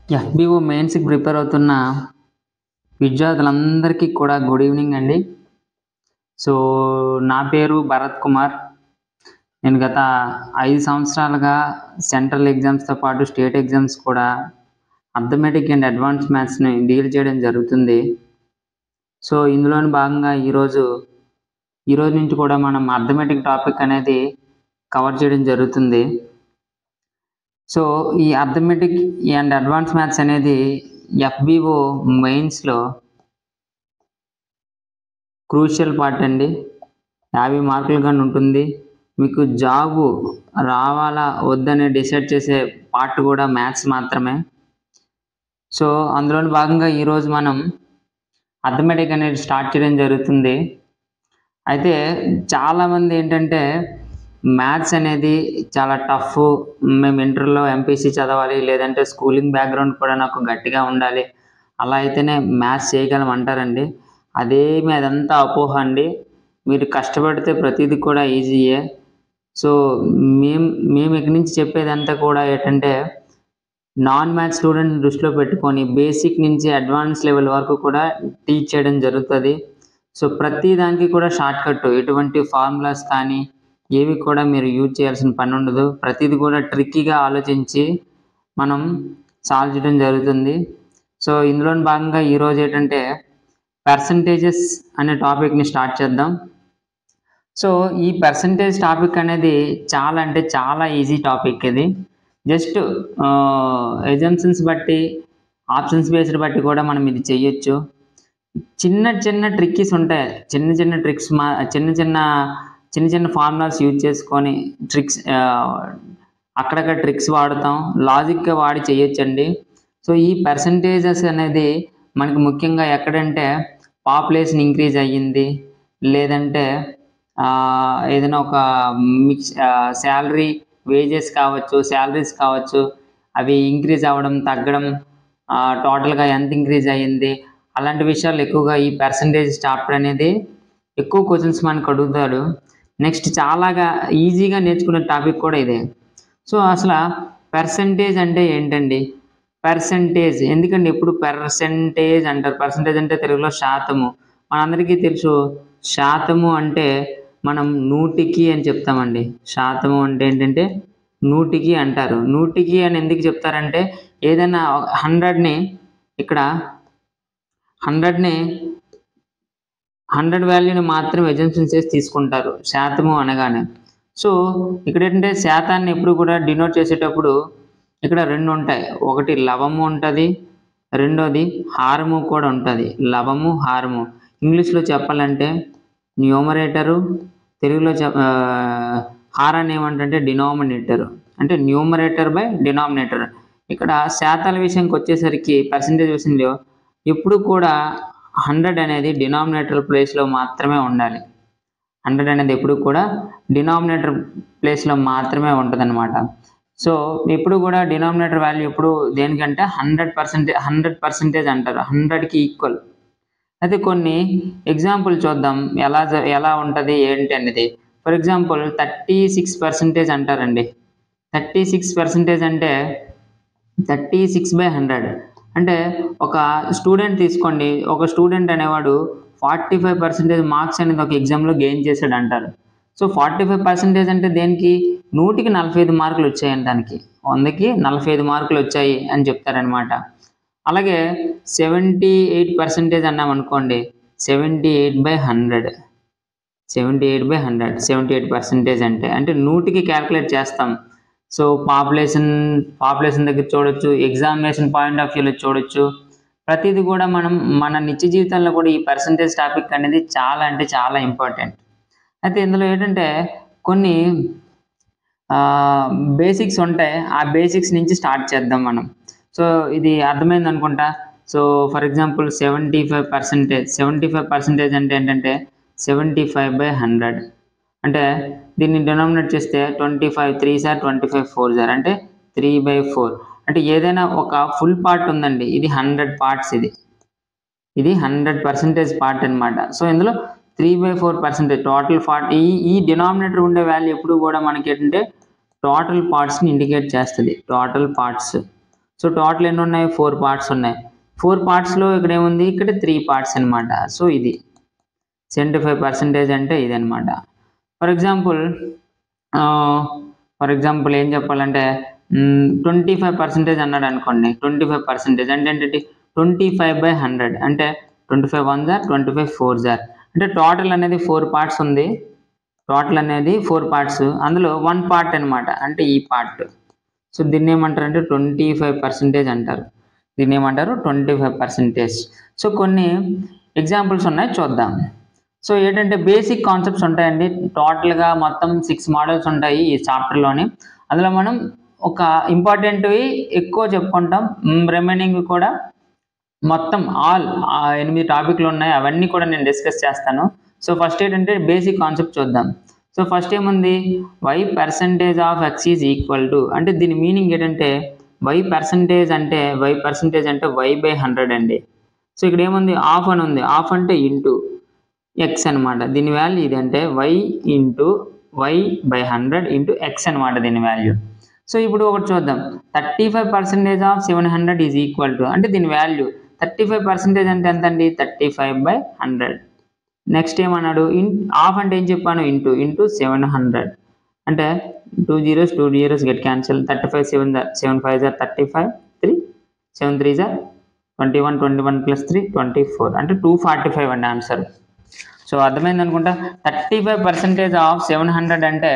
FBO మెయిన్స్కి prepare అవుతున్న విద్యార్థులందరికీ కూడా గుడ్ ఈవినింగ్ అండి. సో నా పేరు భరత్ కుమార్. నేను గత 5 సంవత్సరాలుగా సెంట్రల్ ఎగ్జామ్స్తో పాటు స్టేట్ ఎగ్జామ్స్ కూడా అర్థమెటిక్ అండ్ అడ్వాన్స్ మ్యాథ్స్ని డీల్ చేయడం జరుగుతుంది. సో ఇందులోని భాగంగా ఈరోజు నుంచి కూడా మనం అర్థమెటిక్ టాపిక్ అనేది కవర్ చేయడం జరుగుతుంది. సో ఈ అర్థమెటిక్ అండ్ అడ్వాన్స్ మ్యాథ్స్ అనేది ఎఫ్బిఓ మెయిన్స్లో క్రూషియల్ పార్ట్ అండి. 50 మార్కులు కానీ ఉంటుంది. మీకు జాబు రావాలా వద్దనే డిసైడ్ చేసే పార్ట్ కూడా మ్యాథ్స్ మాత్రమే. సో అందులోని భాగంగా ఈరోజు మనం అర్థమెటిక్ అనేది స్టార్ట్ చేయడం జరుగుతుంది. అయితే చాలామంది ఏంటంటే మ్యాథ్స్ అనేది చాలా టఫ్, మేము ఇంటర్లో ఎంపీసీ చదవాలి, లేదంటే స్కూలింగ్ బ్యాక్గ్రౌండ్ కూడా నాకు గట్టిగా ఉండాలి, అలా అయితేనే మ్యాథ్స్ చేయగలం అంటారండి. అదంతా అపోహ అండి. మీరు కష్టపడితే ప్రతిదీ కూడా ఈజీయే. సో మేము ఇక్కడి నుంచి చెప్పేదంతా కూడా ఏంటంటే నాన్ మ్యాథ్స్ స్టూడెంట్ని దృష్టిలో పెట్టుకొని బేసిక్ నుంచి అడ్వాన్స్ లెవెల్ వరకు కూడా టీచ్ చేయడం జరుగుతుంది. సో ప్రతి దానికి కూడా షార్ట్ కట్, ఎటువంటి ఫార్ములాస్ కానీ ఏవి కూడా మీరు యూజ్ చేయాల్సిన పని ఉండదు. ప్రతిదీ కూడా ట్రిక్కీగా ఆలోచించి మనం సాల్వ్ చేయడం జరుగుతుంది. సో ఇందులోని భాగంగా ఈరోజు ఏంటంటే పర్సంటేజెస్ అనే టాపిక్ని స్టార్ట్ చేద్దాం. సో ఈ పర్సంటేజ్ టాపిక్ అనేది చాలా అంటే చాలా ఈజీ టాపిక్. ఇది జస్ట్ ఎజంప్షన్స్ బట్టి, ఆప్షన్స్ బేస్డ్ బట్టి కూడా మనం ఇది చెయ్యొచ్చు. చిన్న ట్రిక్కీస్ ఉంటాయి. చిన్న ట్రిక్స్ చిన్న ఫార్ములాస్ యూజ్ చేసుకొని అక్కడక్కడ ట్రిక్స్ వాడుతాం, లాజిక్గా వాడి చేయొచ్చండి. సో ఈ పర్సంటేజెస్ అనేది మనకి ముఖ్యంగా ఎక్కడంటే పాపులేషన్ ఇంక్రీజ్ అయ్యింది, లేదంటే ఏదైనా ఒక శాలరీ, వేజెస్ కావచ్చు, శాలరీస్ కావచ్చు, అవి ఇంక్రీజ్ అవ్వడం, తగ్గడం, టోటల్గా ఎంత ఇంక్రీజ్ అయ్యింది, అలాంటి విషయాలు ఎక్కువగా ఈ పర్సంటేజ్ చాప్టర్ అనేది ఎక్కువ క్వశ్చన్స్ మనకు అడుగుతాడు. నెక్స్ట్ చాలాగా ఈజీగా నేర్చుకునే టాపిక్ కూడా ఇదే. సో అసలు పర్సంటేజ్ అంటే ఏంటండి? పర్సంటేజ్ ఎందుకంటే ఎప్పుడు పర్సంటేజ్ అంటారు. పర్సంటేజ్ అంటే తెలుగులో శాతము. మనందరికీ తెలుసు శాతము అంటే మనం 100కి అని చెప్తామండి. శాతము అంటే ఏంటంటే 100కి అంటారు. 100కి అని ఎందుకు చెప్తారంటే ఏదైనా 100ని ఇక్కడ 100 వాల్యూని మాత్రం ఎజంప్షన్ చేసి తీసుకుంటారు శాతము అనగానే. సో ఇక్కడ ఏంటంటే శాతాన్ని ఎప్పుడు కూడా డినోట్ చేసేటప్పుడు ఇక్కడ 2 ఉంటాయి. ఒకటి లవము ఉంటుంది, రెండోది హారము కూడా ఉంటుంది. లవము, హారము. ఇంగ్లీష్లో చెప్పాలంటే న్యూమరేటరు, తెలుగులో హారాన్ని ఏమంటే డినామినేటరు, అంటే న్యూమరేటర్ బై డినామినేటర్. ఇక్కడ శాతాల విషయంకి వచ్చేసరికి పర్సంటేజ్ విషయంలో ఎప్పుడు కూడా 100 అనేది డినామినేటర్ ప్లేస్లో మాత్రమే ఉండాలి. 100 అనేది ఎప్పుడు కూడా డినామినేటర్ ప్లేస్లో మాత్రమే ఉంటుందన్నమాట. సో ఎప్పుడు కూడా డినామినేటర్ వాల్యూ ఎప్పుడు దేనికంటే 100% అంటారు, 100కి ఈక్వల్. అయితే కొన్ని ఎగ్జాంపుల్ చూద్దాం ఎలా ఉంటుంది ఏంటి అనేది. ఫర్ ఎగ్జాంపుల్ 36% అంటారండి. 36% అంటే 36/100. అంటే ఒక స్టూడెంట్ తీసుకోండి, ఒక స్టూడెంట్ అనేవాడు 45% మార్క్స్ అనేది ఒక ఎగ్జామ్లో గెయిన్ చేశాడు అంటారు. సో 45% అంటే దేనికి? 100కి 45 మార్కులు వచ్చాయని, దానికి 100కి 45 మార్కులు వచ్చాయి అని చెప్తారనమాట. అలాగే 78% అన్నాం అనుకోండి, 78/100. 78% అంటే 100కి క్యాల్కులేట్ చేస్తాం. సో పాపులేషన్ దగ్గర చూడొచ్చు, ఎగ్జామినేషన్ పాయింట్ ఆఫ్ వ్యూలో చూడొచ్చు. ప్రతిదీ కూడా మనం మన నిత్య జీవితంలో కూడా ఈ పర్సంటేజ్ టాపిక్ అనేది చాలా అంటే చాలా ఇంపార్టెంట్. అయితే ఇందులో ఏంటంటే కొన్ని బేసిక్స్ ఉంటాయి. ఆ బేసిక్స్ నుంచి స్టార్ట్ చేద్దాం మనం. సో ఇది అర్థమైంది అనుకుంటా. సో ఫర్ ఎగ్జాంపుల్ 75% అంటే ఏంటంటే 75/100. అంటే దీన్ని డినామినేట్ చేస్తే 25 3s 25 4s అంటే 3/4. అంటే ఏదైనా ఒక ఫుల్ పార్ట్ ఉందండి, ఇది 100 పార్ట్స్, ఇది 100% పార్ట్ అనమాట. సో ఇందులో 3/4% టోటల్ పార్ట్. ఈ డినామినేటర్ ఉండే వాల్యూ ఎప్పుడు కూడా మనకి ఏంటంటే టోటల్ పార్ట్స్ని ఇండికేట్ చేస్తుంది. టోటల్ పార్ట్స్ సో టోటల్ ఎన్ని ఉన్నాయి, 4 పార్ట్స్ ఉన్నాయి. 4 పార్ట్స్లో ఇక్కడ ఏముంది, ఇక్కడ 3 పార్ట్స్ అనమాట. సో ఇది 75% అంటే ఇది అనమాట. ఫర్ ఎగ్జాంపుల్ ఏం చెప్పాలంటే 25% అన్నాడు అనుకోండి. 25% అంటే ఏంటంటే 25/100 అంటే 25 1s are 25 4s are అంటే టోటల్ అనేది 4 పార్ట్స్ ఉంది. టోటల్ అనేది 4 పార్ట్స్, అందులో 1 పార్ట్ అనమాట, అంటే ఈ పార్ట్. సో దీన్ని ఏమంటారు అంటే 25% అంటారు. దీన్ని ఏమంటారు 25%. సో కొన్ని ఎగ్జాంపుల్స్ ఉన్నాయి, చూద్దాం. సో ఏంటంటే బేసిక్ కాన్సెప్ట్స్ ఉంటాయండి. టోటల్గా మొత్తం 6 మోడల్స్ ఉంటాయి ఈ చాప్టర్లోని. అందులో మనం ఒక ఇంపార్టెంట్వి ఎక్కువ చెప్పుకుంటాం, రిమైనింగ్ కూడా మొత్తం ఆల్ 8 టాపిక్లు ఉన్నాయి, అవన్నీ కూడా నేను డిస్కస్ చేస్తాను. సో ఫస్ట్ ఏంటంటే బేసిక్ కాన్సెప్ట్ చూద్దాం. సో ఫస్ట్ ఏముంది, y percentage of x is equal to అంటే దీని మీనింగ్ ఏంటంటే y percentage అంటే y/100 అండి. సో ఇక్కడ ఏముంది, ఆఫ్ అని ఉంది, ఆఫ్ అంటే ఇంటూ ఎక్స్ అనమాట. దీని వాల్యూ ఇది అంటే y into y/100 into X అనమాట దీని వాల్యూ. సో ఇప్పుడు ఒకటి చూద్దాం, 35% of 700 ఈజ్ ఈక్వల్ టు అంటే దీని వాల్యూ 35% అంటే ఎంత అండి, 35/100. నెక్స్ట్ ఏమన్నాడు, ఆఫ్ అంటే ఏం చెప్పాను, ఇంటూ 700 అంటే 2 zeros get cancel. 35 7 5s are 35, 3 7 3s are 21 plus 3 24 అంటే 245 అండి ఆన్సర్. సో అర్థమైంది అనుకుంటా. 35% ఆఫ్ 700 అంటే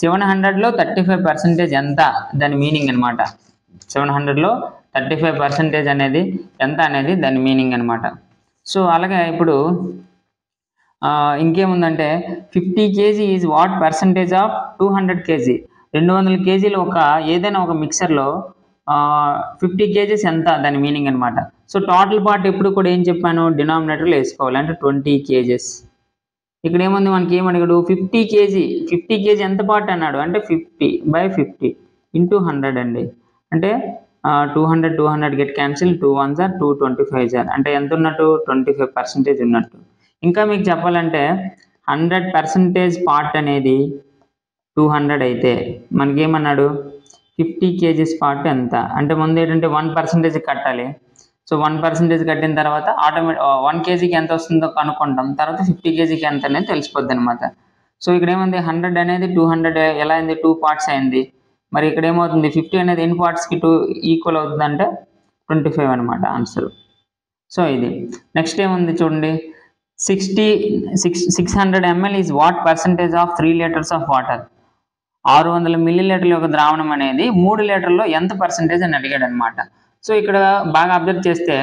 700లో 35% ఎంత, దాని మీనింగ్ అనమాట. 700లో 35% అనేది ఎంత అనేది దాని మీనింగ్ అనమాట. సో అలాగే ఇప్పుడు ఇంకేముందంటే 50 kg is what percentage of 200 kg. 200 kgలు ఏదైనా ఒక మిక్సర్లో 50 kgs ఎంత, దాని మీనింగ్ అనమాట. సో టోటల్ పార్ట్ ఎప్పుడు కూడా ఏం చెప్పాను, డినామినేటర్లో వేసుకోవాలి, అంటే 20 kgs. ఇక్కడ ఏముంది, మనకి ఏమడిగాడు, 50 kg ఎంత పార్ట్ అన్నాడు అంటే 50/50 ఇంటూ 100 అండి. అంటే 200 get cancel, 2 1s are 2 25s are అంటే ఎంత ఉన్నట్టు, 25% ఉన్నట్టు. ఇంకా మీకు చెప్పాలంటే 100% పార్ట్ అనేది 200 అయితే మనకేమన్నాడు, 50 kgs పార్ట్ ఎంత అంటే ముందు ఏంటంటే 1% కట్టాలి. సో 1% కట్టిన తర్వాత 1 kgకి ఎంత వస్తుందో కనుక్కుంటాం, తర్వాత 50 kgకి ఎంత అనేది తెలిసిపోద్ది అనమాట. సో ఇక్కడ ఏముంది, 100 అనేది 200 ఎలా అయింది, 2 పార్ట్స్ అయింది. మరి ఇక్కడ ఏమవుతుంది, 50 అనేది ఎన్ని పార్ట్స్కి ఈక్వల్ అవుతుంది అంటే 25 అనమాట ఆన్సర్. సో ఇది నెక్స్ట్ ఏముంది చూడండి, 600 ml is what percentage of 3 liters of water. 600 మిల్లీలీటర్ల యొక్క ద్రావణం అనేది 3 లీటర్లో ఎంత పర్సంటేజ్ అని అడిగాడు అనమాట. సో ఇక్కడ బాగా అబ్జర్వ్ చేస్తే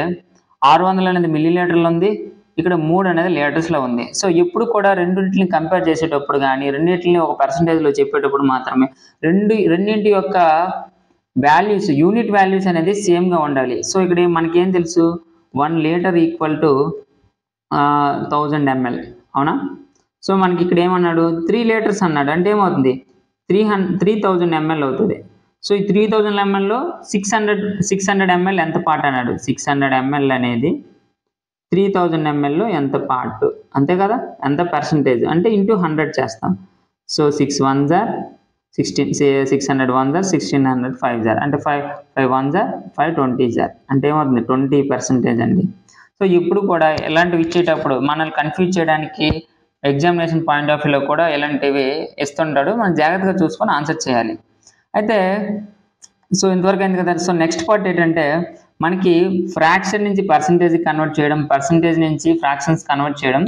600 అనేది మిల్లీలీటర్లు ఉంది, ఇక్కడ 3 అనేది లీటర్స్లో ఉంది. సో ఎప్పుడు కూడా రెండింటిని కంపేర్ చేసేటప్పుడు కానీ రెండింటిని ఒక పర్సంటేజ్లో చెప్పేటప్పుడు మాత్రమే రెండింటి యొక్క వాల్యూస్, యూనిట్ వాల్యూస్ అనేది సేమ్గా ఉండాలి. సో ఇక్కడ మనకేం తెలుసు, 1 లీటర్ ఈక్వల్ టు 1000 ml, అవునా. సో మనకి ఇక్కడ ఏమన్నాడు, 3 లీటర్స్ అన్నాడు, అంటే ఏమవుతుంది, 3000 ml అవుతుంది. సో ఈ 3000 mlలో 600 ml ఎంత పార్ట్ అన్నాడు, 600 ml అనేది 3000 mlలో ఎంత పార్ట్, అంతే కదా, ఎంత పర్సంటేజ్ అంటే ఇంటూ 100 చేస్తాం. So 6 1s are 600 1s are 1600 5s are అంటే 5 1s are 5 20s are అంటే ఏమవుతుంది, 20% అండి. సో ఇప్పుడు కూడా ఇలాంటివి ఇచ్చేటప్పుడు మనల్ని కన్ఫ్యూజ్ చేయడానికి ఎగ్జామినేషన్ పాయింట్ ఆఫ్ వ్యూలో కూడా ఇలాంటివి ఇస్తుంటాడు, మనం జాగ్రత్తగా చూసుకొని ఆన్సర్ చేయాలి. అయితే సో ఇంతవరకు అయింది కదా. సో నెక్స్ట్ పార్ట్ ఏంటంటే మనకి ఫ్రాక్షన్ నుంచి పర్సంటేజ్ కన్వర్ట్ చేయడం, పర్సంటేజ్ నుంచి ఫ్రాక్షన్స్ కన్వర్ట్ చేయడం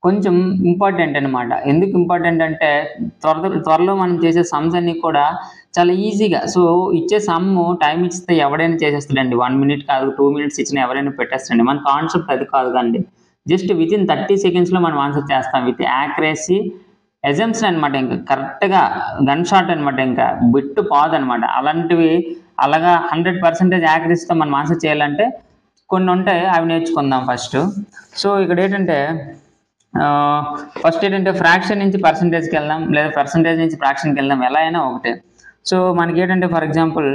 కొంచెం ఇంపార్టెంట్ అనమాట. ఎందుకు ఇంపార్టెంట్ అంటే త్వరలో మనం చేసే సమ్స్ అన్నీ కూడా చాలా ఈజీగా, సో ఇచ్చే సమ్ టైం ఇస్తే ఎవడైనా చేసేస్తాడండి. 1 minute కాదు, 2 minutes ఇచ్చినా ఎవరైనా పెట్టేస్తాడండి. మన కాన్సెప్ట్ అది కాదు కండి, జస్ట్ వితిన్ 30 secondsలో మనం ఆన్సర్ చేస్తాం విత్ యాక్యురసీ, ఎజంప్షన్ అనమాట. ఇంకా కరెక్ట్గా గన్ షాట్ అనమాట, ఇంకా బిట్టు పాదనమాట. అలాంటివి అలాగా 100% యాక్యురసీతో మనం ఆన్సర్ చేయాలంటే కొన్ని ఉంటాయి, అవి నేర్చుకుందాం ఫస్ట్. సో ఇక్కడ ఏంటంటే ఫస్ట్ ఏంటంటే ఫ్రాక్షన్ నుంచి పర్సంటేజ్కి వెళ్దాం, లేదా పర్సంటేజ్ నుంచి ఫ్రాక్షన్కి వెళ్దాం, ఎలా అయినా ఒకటే. సో మనకి ఏంటంటే ఫర్ ఎగ్జాంపుల్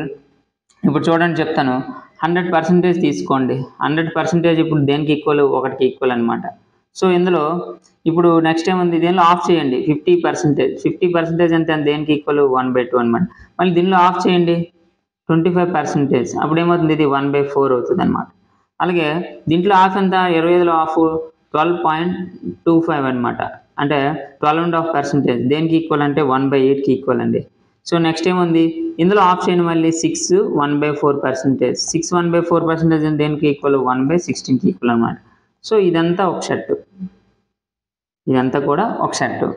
ఇప్పుడు చూడండి చెప్తాను, 100% తీసుకోండి. 100% ఇప్పుడు దేనికి ఈక్వల్, 1కి ఈక్వల్ అనమాట. సో ఇందులో ఇప్పుడు నెక్స్ట్ ఏముంది, దీనిలో ఆఫ్ చేయండి 50%. 50% అంటే దేనికి ఈక్వల్, 1/2 అనమాట. మళ్ళీ దీనిలో ఆఫ్ చేయండి 25%. అప్పుడు ఏమవుతుంది, ఇది 1/4 అవుతుంది అనమాట. అలాగే దీంట్లో హాఫ్ ఎంత, 25లో హాఫ్ 12.25 అనమాట. అంటే 12.5% దేనికి ఈక్వల్ అంటే 1/8కి ఈక్వల్ అండి. సో నెక్స్ట్ ఏముంది, ఇందులో హాఫ్ చేయండి మళ్ళీ 6 1/4%. 6 1/4% దేనికి ఈక్వల్, 1/16కి ఈక్వల్ అనమాట. సో ఇదంతా ఒక షర్టు, ఇదంతా కూడా ఒక షర్టు.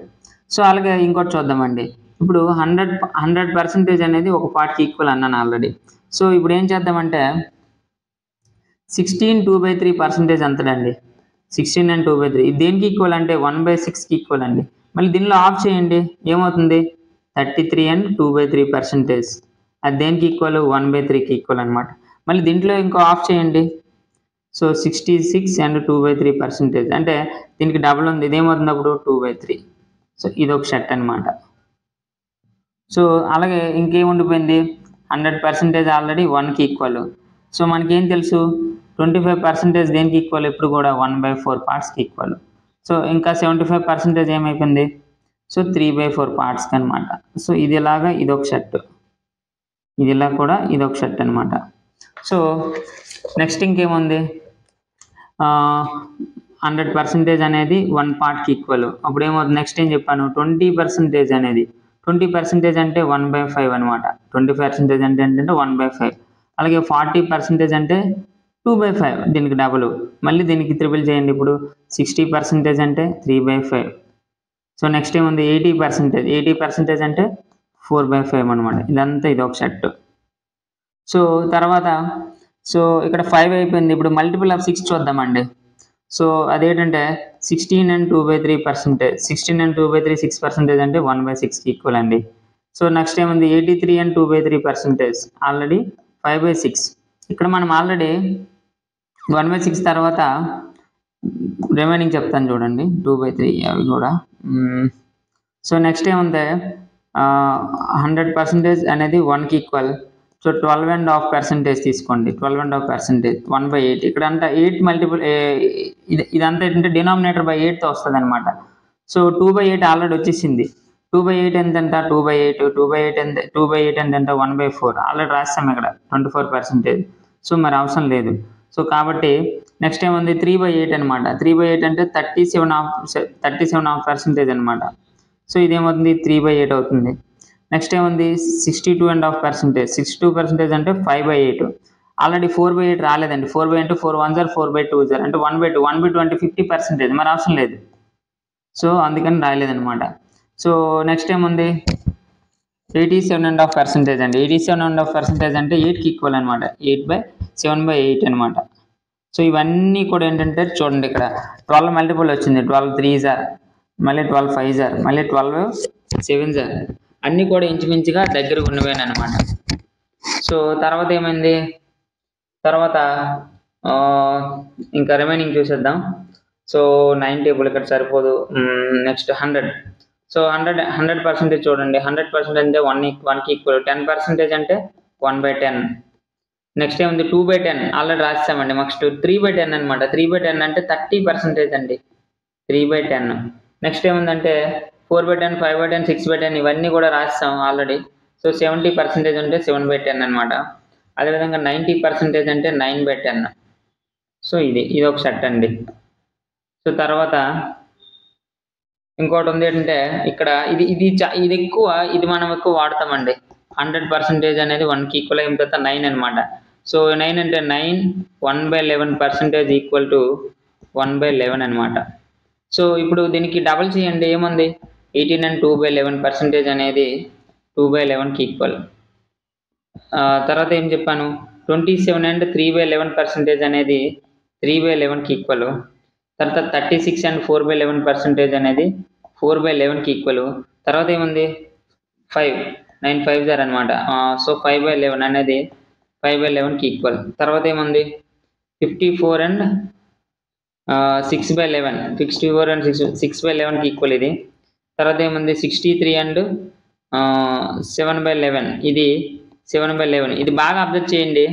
సో అలాగే ఇంకోటి చూద్దామండి. ఇప్పుడు 100% అనేది ఒక పార్ట్కి ఈక్వల్ అన్నాను ఆల్రెడీ. సో ఇప్పుడు ఏం చేద్దామంటే 16 2/3% ఎంతదండి, 16 and 2/3 ఇది దేనికి ఈక్వల్ అంటే 1/6కి ఈక్వల్ అండి. మళ్ళీ దీనిలో ఆఫ్ చేయండి, ఏమవుతుంది 33 and 2/3%. అది దేనికి ఈక్వల్, 1/3కి ఈక్వల్ అనమాట. మళ్ళీ దీంట్లో ఇంకో ఆఫ్ చేయండి, సో 66 and 2/3%. అంటే దీనికి డబుల్ ఉంది, ఇదేమవుతుంది అప్పుడు 2/3. సో ఇది ఒక షర్ట్ అనమాట. సో అలాగే ఇంకేం ఉండిపోయింది, 100% ఆల్రెడీ 1కి ఈక్వల్. సో మనకేం తెలుసు, 25% దేనికి ఈక్వల్, ఎప్పుడు కూడా 1/4 పార్ట్స్కి ఈక్వల్. సో ఇంకా 75% ఏమైపోయింది, సో 3/4 పార్ట్స్కి అనమాట. సో ఇది ఇలాగా ఇదొక షర్ట్, ఇది ఇలా కూడా ఇదొక షర్ట్ అనమాట. సో నెక్స్ట్ ఇంకేముంది, 100% అనేది 1 పార్ట్కి ఈక్వల్. అప్పుడు ఏమవుతుంది, నెక్స్ట్ ఏం చెప్పాను, 20% అనేది 20% అంటే 1/5 అనమాట. 20% అంటే ఏంటంటే 1/5. అలాగే 40% అంటే 2/5, దీనికి డబుల్. మళ్ళీ దీనికి త్రిబుల్ చేయండి, ఇప్పుడు 60% అంటే 3/5. సో నెక్స్ట్ ఏముంది, 80% అంటే 4/5 అనమాట. ఇదంతా ఇది ఒక షర్ట్. సో తర్వాత సో ఇక్కడ 5 అయిపోయింది. ఇప్పుడు మల్టిపుల్ ఆఫ్ 6 చూద్దామండి. సో అదేంటంటే 16 and 2/3%. 16 and 2/3 6% అంటే 1/6కి ఈక్వల్ అండి. సో నెక్స్ట్ ఏముంది, 83 and 2/3%, ఆల్రెడీ 5/6. ఇక్కడ మనం ఆల్రెడీ 1/6 తర్వాత రిమైనింగ్ చెప్తాను చూడండి, 2/3 అవి కూడా. సో నెక్స్ట్ ఏముంది, 100% అనేది 1కి ఈక్వల్. సో 12.5% తీసుకోండి, 12.5%, 1/8. ఇక్కడ అంతా 8 మల్టిపుల్, ఇదంతా ఏంటంటే డినామినేటర్ బై 8తో వస్తుంది అనమాట. సో 2/8 ఆల్రెడీ వచ్చేసింది. 2/8 ఎంతంట, 2/8 ఎంతంట 1/4. ఆల్రెడీ రాస్తాం ఇక్కడ 24%. సో మరి అవసరం లేదు. సో కాబట్టి నెక్స్ట్ ఏముంది, 3/8 అనమాట. 3/8 అంటే 37.5% అనమాట. సో ఇదేమవుతుంది, 3/8 అవుతుంది. నెక్స్ట్ ఏముంది, 62.5%. 62% అంటే 5/8. ఆల్రెడీ 4/8 రాలేదండి. 4/8 4 1 4 4/2 అంటే 1/2. 1/2 అంటే 50%, మరి అవసరం లేదు. సో అందుకని రాయలేదనమాట. సో నెక్స్ట్ ఏముంది, 87.5% అండి. 87.5% అంటే 8కి ఈక్వల్ అనమాట. 8/7/8 అనమాట. సో ఇవన్నీ కూడా ఏంటంటే చూడండి, ఇక్కడ 12 మల్టిపుల్ వచ్చింది, 12 3s మళ్ళీ 12 5s మళ్ళీ 12 7s, అన్నీ కూడా ఇంచుమించుగా దగ్గర ఉన్నవేనమాట. సో తర్వాత ఏమైంది, తర్వాత ఇంకా రిమైనింగ్ చూసేద్దాం. సో 9 టేబుల్ ఇక్కడ సరిపోదు. నెక్స్ట్ 100. సో 100% చూడండి, 100% అంటే 1కి ఈక్వల్. 10% అంటే 1/10. నెక్స్ట్ ఏముంది, 2/10 ఆల్రెడీ రాస్తామండి. నెక్స్ట్ 3/10 అనమాట. 3/10 అంటే 30% అండి, 3/10. నెక్స్ట్ ఏముందంటే 4/10, 5/10, 6/10 ఇవన్నీ కూడా రాస్తాం ఆల్రెడీ. సో 70% అంటే 7/10 అనమాట. అదేవిధంగా 90% అంటే 9/10. సో ఇది ఒక సెట్ అండి. సో తర్వాత ఇంకోటి ఉంది ఏంటంటే ఇక్కడ ఇది ఎక్కువ, ఇది మనం ఎక్కువ వాడతామండి. 100% అనేది 1కి ఈక్వల్ అయిన తర్వాత 9 అనమాట. సో 9 అంటే 9 1/11% ఈక్వల్ టు 1/11 అనమాట. సో ఇప్పుడు దీనికి డబుల్ చేయండి, ఏముంది, 18 and 2/11% అనేది 2/11కి ఈక్వల్. తర్వాత ఏం చెప్పాను, 27 and 3/11% అనేది 3/11కి ఈక్వల్. తర్వాత 36 and 4/11% అనేది 4/11కి ఈక్వల్. తర్వాత ఏముంది, 5 9 5s అనమాట. సో 5/11 అనేది 5/11కి ఈక్వల్. తర్వాత ఏముంది, 54 and 6/11. 64 and 6/11కి ఈక్వల్ ఇది. తర్వాత ఏముంది, 63 and 7/11. ఇది 7/11. ఇది బాగా అబ్జర్వ్ చేయండి.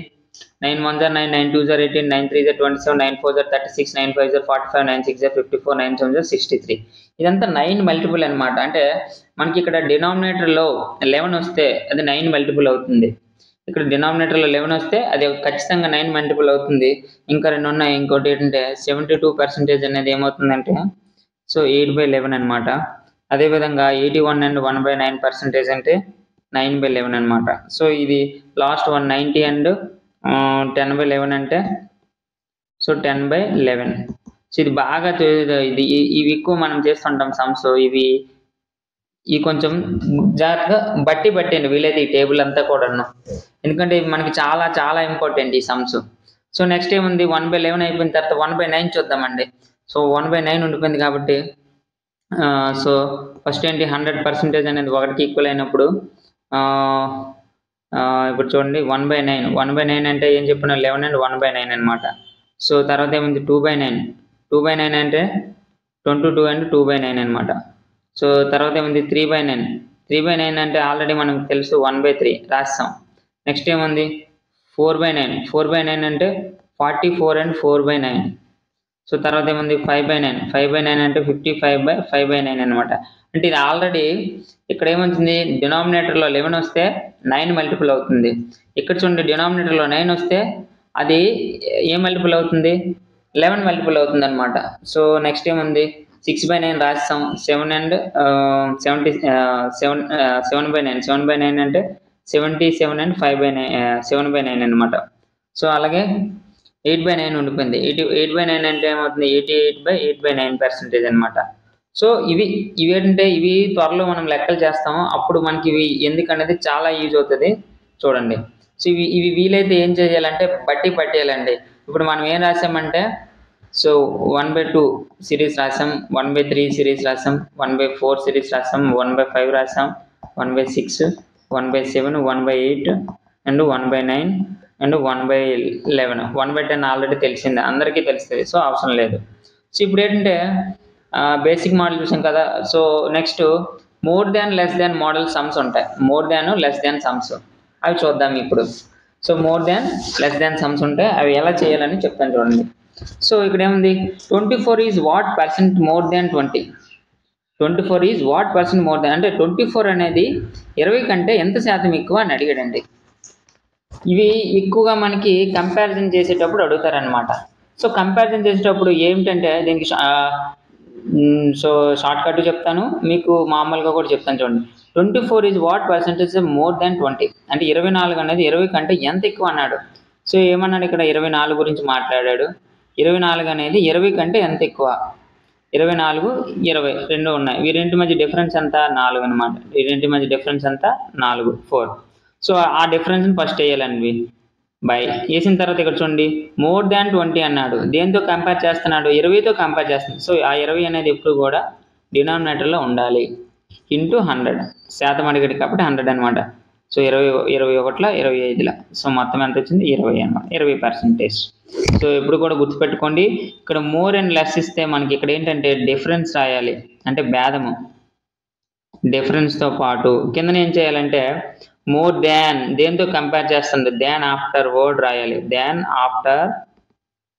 9 1s 9, 9 2s 18, 9 3s 27, 9 4s 36, 9 5s 45, 9 6s 54, 9 7s 63. ఇదంతా 9 మల్టిపుల్ అనమాట. అంటే మనకి ఇక్కడ డినామినేటర్లో 11 వస్తే అది 9 మల్టిపుల్ అవుతుంది. ఇక్కడ డినామినేటర్లో 11 వస్తే అది ఖచ్చితంగా 9 మల్టిపుల్ అవుతుంది. ఇంకా 2 ఉన్నాయి. ఇంకోటి ఏంటంటే 72% అనేది ఏమవుతుందంటే సో 8/11 అనమాట. అదేవిధంగా 81 అండ్ 1/9% అంటే 9/11 అనమాట. సో ఇది లాస్ట్ 190 అండ్ 10/11 అంటే సో 10/11. సో ఇది బాగా ఇది ఇవి ఎక్కువ మనం చేస్తుంటాం సమ్స్. ఇవి కొంచెం జాగ్రత్తగా బట్టండి వీలైతే ఈ టేబుల్ అంతా కూడాను. ఎందుకంటే ఇవి మనకి చాలా చాలా ఇంపార్టెంట్ ఈ సమ్స్. సో నెక్స్ట్ ఏముంది 1/11 అయిపోయిన తర్వాత 1/9 చూద్దామండి. సో 1/9 ఉండిపోయింది కాబట్టి సో ఫస్ట్ ఏంటి 100% అనేది 1కి ఈక్వల్ అయినప్పుడు ఇప్పుడు చూడండి 1/9 అంటే ఏం చెప్పిన 11 అండ్ 1/9 అనమాట. సో తర్వాత ఏముంది 2/9 అంటే 22 అండ్ 2/9 అనమాట. సో తర్వాత ఏముంది 3/9 అంటే ఆల్రెడీ మనకు తెలుసు 1/3 రాస్తాం. నెక్స్ట్ ఏముంది 4/9 అంటే 44 అండ్ 4/9. సో తర్వాత ఏముంది 5/9 అంటే 55/5/9 అనమాట. అంటే ఇది ఆల్రెడీ ఇక్కడ ఏమవుతుంది డినామినేటర్లో 11 వస్తే 9 మల్టిపుల్ అవుతుంది. ఇక్కడ చూడండి డినామినేటర్లో 9 వస్తే అది ఏ మల్టిపుల్ అవుతుంది 11 మల్టిపుల్ అవుతుంది అనమాట. సో నెక్స్ట్ ఏముంది 6/9 రాస్తాం. 7 అండ్ 7/9 అంటే 77 అండ్ 7/9 అనమాట. సో అలాగే 8/9 ఉండిపోయింది. 8/9 అంటే ఏమవుతుంది 88/8/9% అనమాట. సో ఇవి ఏంటంటే ఇవి త్వరలో మనం లెక్కలు చేస్తాము. అప్పుడు మనకి ఇవి ఎందుకనేది చాలా యూజ్ అవుతుంది చూడండి. సో ఇవి వీలైతే ఏం చేయాలంటే పట్టేయాలండి. ఇప్పుడు మనం ఏం రాసామంటే సో 1/2 సిరీస్ రాసాం, 1/3 సిరీస్ రాసాం, 1/4 సిరీస్ రాసాం, 1/5 రాసాం, 1/6, 1/7, 1/8 అండ్ 1/9 అండ్ 1/11. 1/10 ఆల్రెడీ తెలిసిందే, అందరికీ తెలుస్తుంది. సో అవసరం లేదు. సో ఇప్పుడు ఏంటంటే బేసిక్ మోడల్ చూసాం కదా. So next more than less than model sums ఉంటాయి. More than less than sums అవి చూద్దాం ఇప్పుడు. So more than less than sums ఉంటాయి, అవి ఎలా చేయాలని చెప్తాను చూడండి. సో ఇక్కడ ఏముంది 24 is what percent more than 20. 24 is what percent more than అంటే 24 అనేది 20 కంటే ఎంత శాతం ఎక్కువ అని అడిగాడండి. ఇవి ఎక్కువగా మనకి కంపారిజన్ చేసేటప్పుడు అడుగుతారనమాట. సో కంపారిజన్ చేసేటప్పుడు ఏమిటంటే దీనికి సో షార్ట్ కట్ చెప్తాను, మీకు మామూలుగా కూడా చెప్తాను చూడండి. 24 is what percentage more than 20 అంటే 24 అనేది 20 కంటే ఎంత ఎక్కువ అన్నాడు. సో ఏమన్నాడు ఇక్కడ 24 గురించి మాట్లాడాడు. 24 అనేది 20 కంటే ఎంత ఎక్కువ. 24, 20 రెండు ఉన్నాయి. ఈ రెంటి మధ్య డిఫరెన్స్ ఎంత 4 అనమాట. ఈ రెంటి మధ్య డిఫరెన్స్ ఎంత 4. సో ఆ డిఫరెన్స్ని ఫస్ట్ వేయాలండి బై. వేసిన తర్వాత ఇక్కడ చూడండి మోర్ దాన్ 20 అన్నాడు. దేంతో కంపేర్ చేస్తున్నాడు 20తో కంపేర్ చేస్తున్నాడు. సో ఆ 20 అనేది ఎప్పుడు కూడా డినామినేటర్లో ఉండాలి. ఇంటూ 100 శాతం అడిగాడు కాబట్టి 100 అనమాట. సో 21 25 సో మొత్తం ఎంత వచ్చింది 20 అనమాట. 20%. సో ఎప్పుడు కూడా గుర్తుపెట్టుకోండి, ఇక్కడ మోర్ అండ్ లెస్ ఇస్తే మనకి ఇక్కడ ఏంటంటే డిఫరెన్స్ రాయాలి, అంటే భేదము. డిఫరెన్స్తో పాటు కింద ఏం చేయాలంటే మోర్ దాన్ దేంతో కంపేర్ చేస్తుంది దాన్ ఆఫ్టర్ వర్డ్ రాయాలి. దాన్ ఆఫ్టర్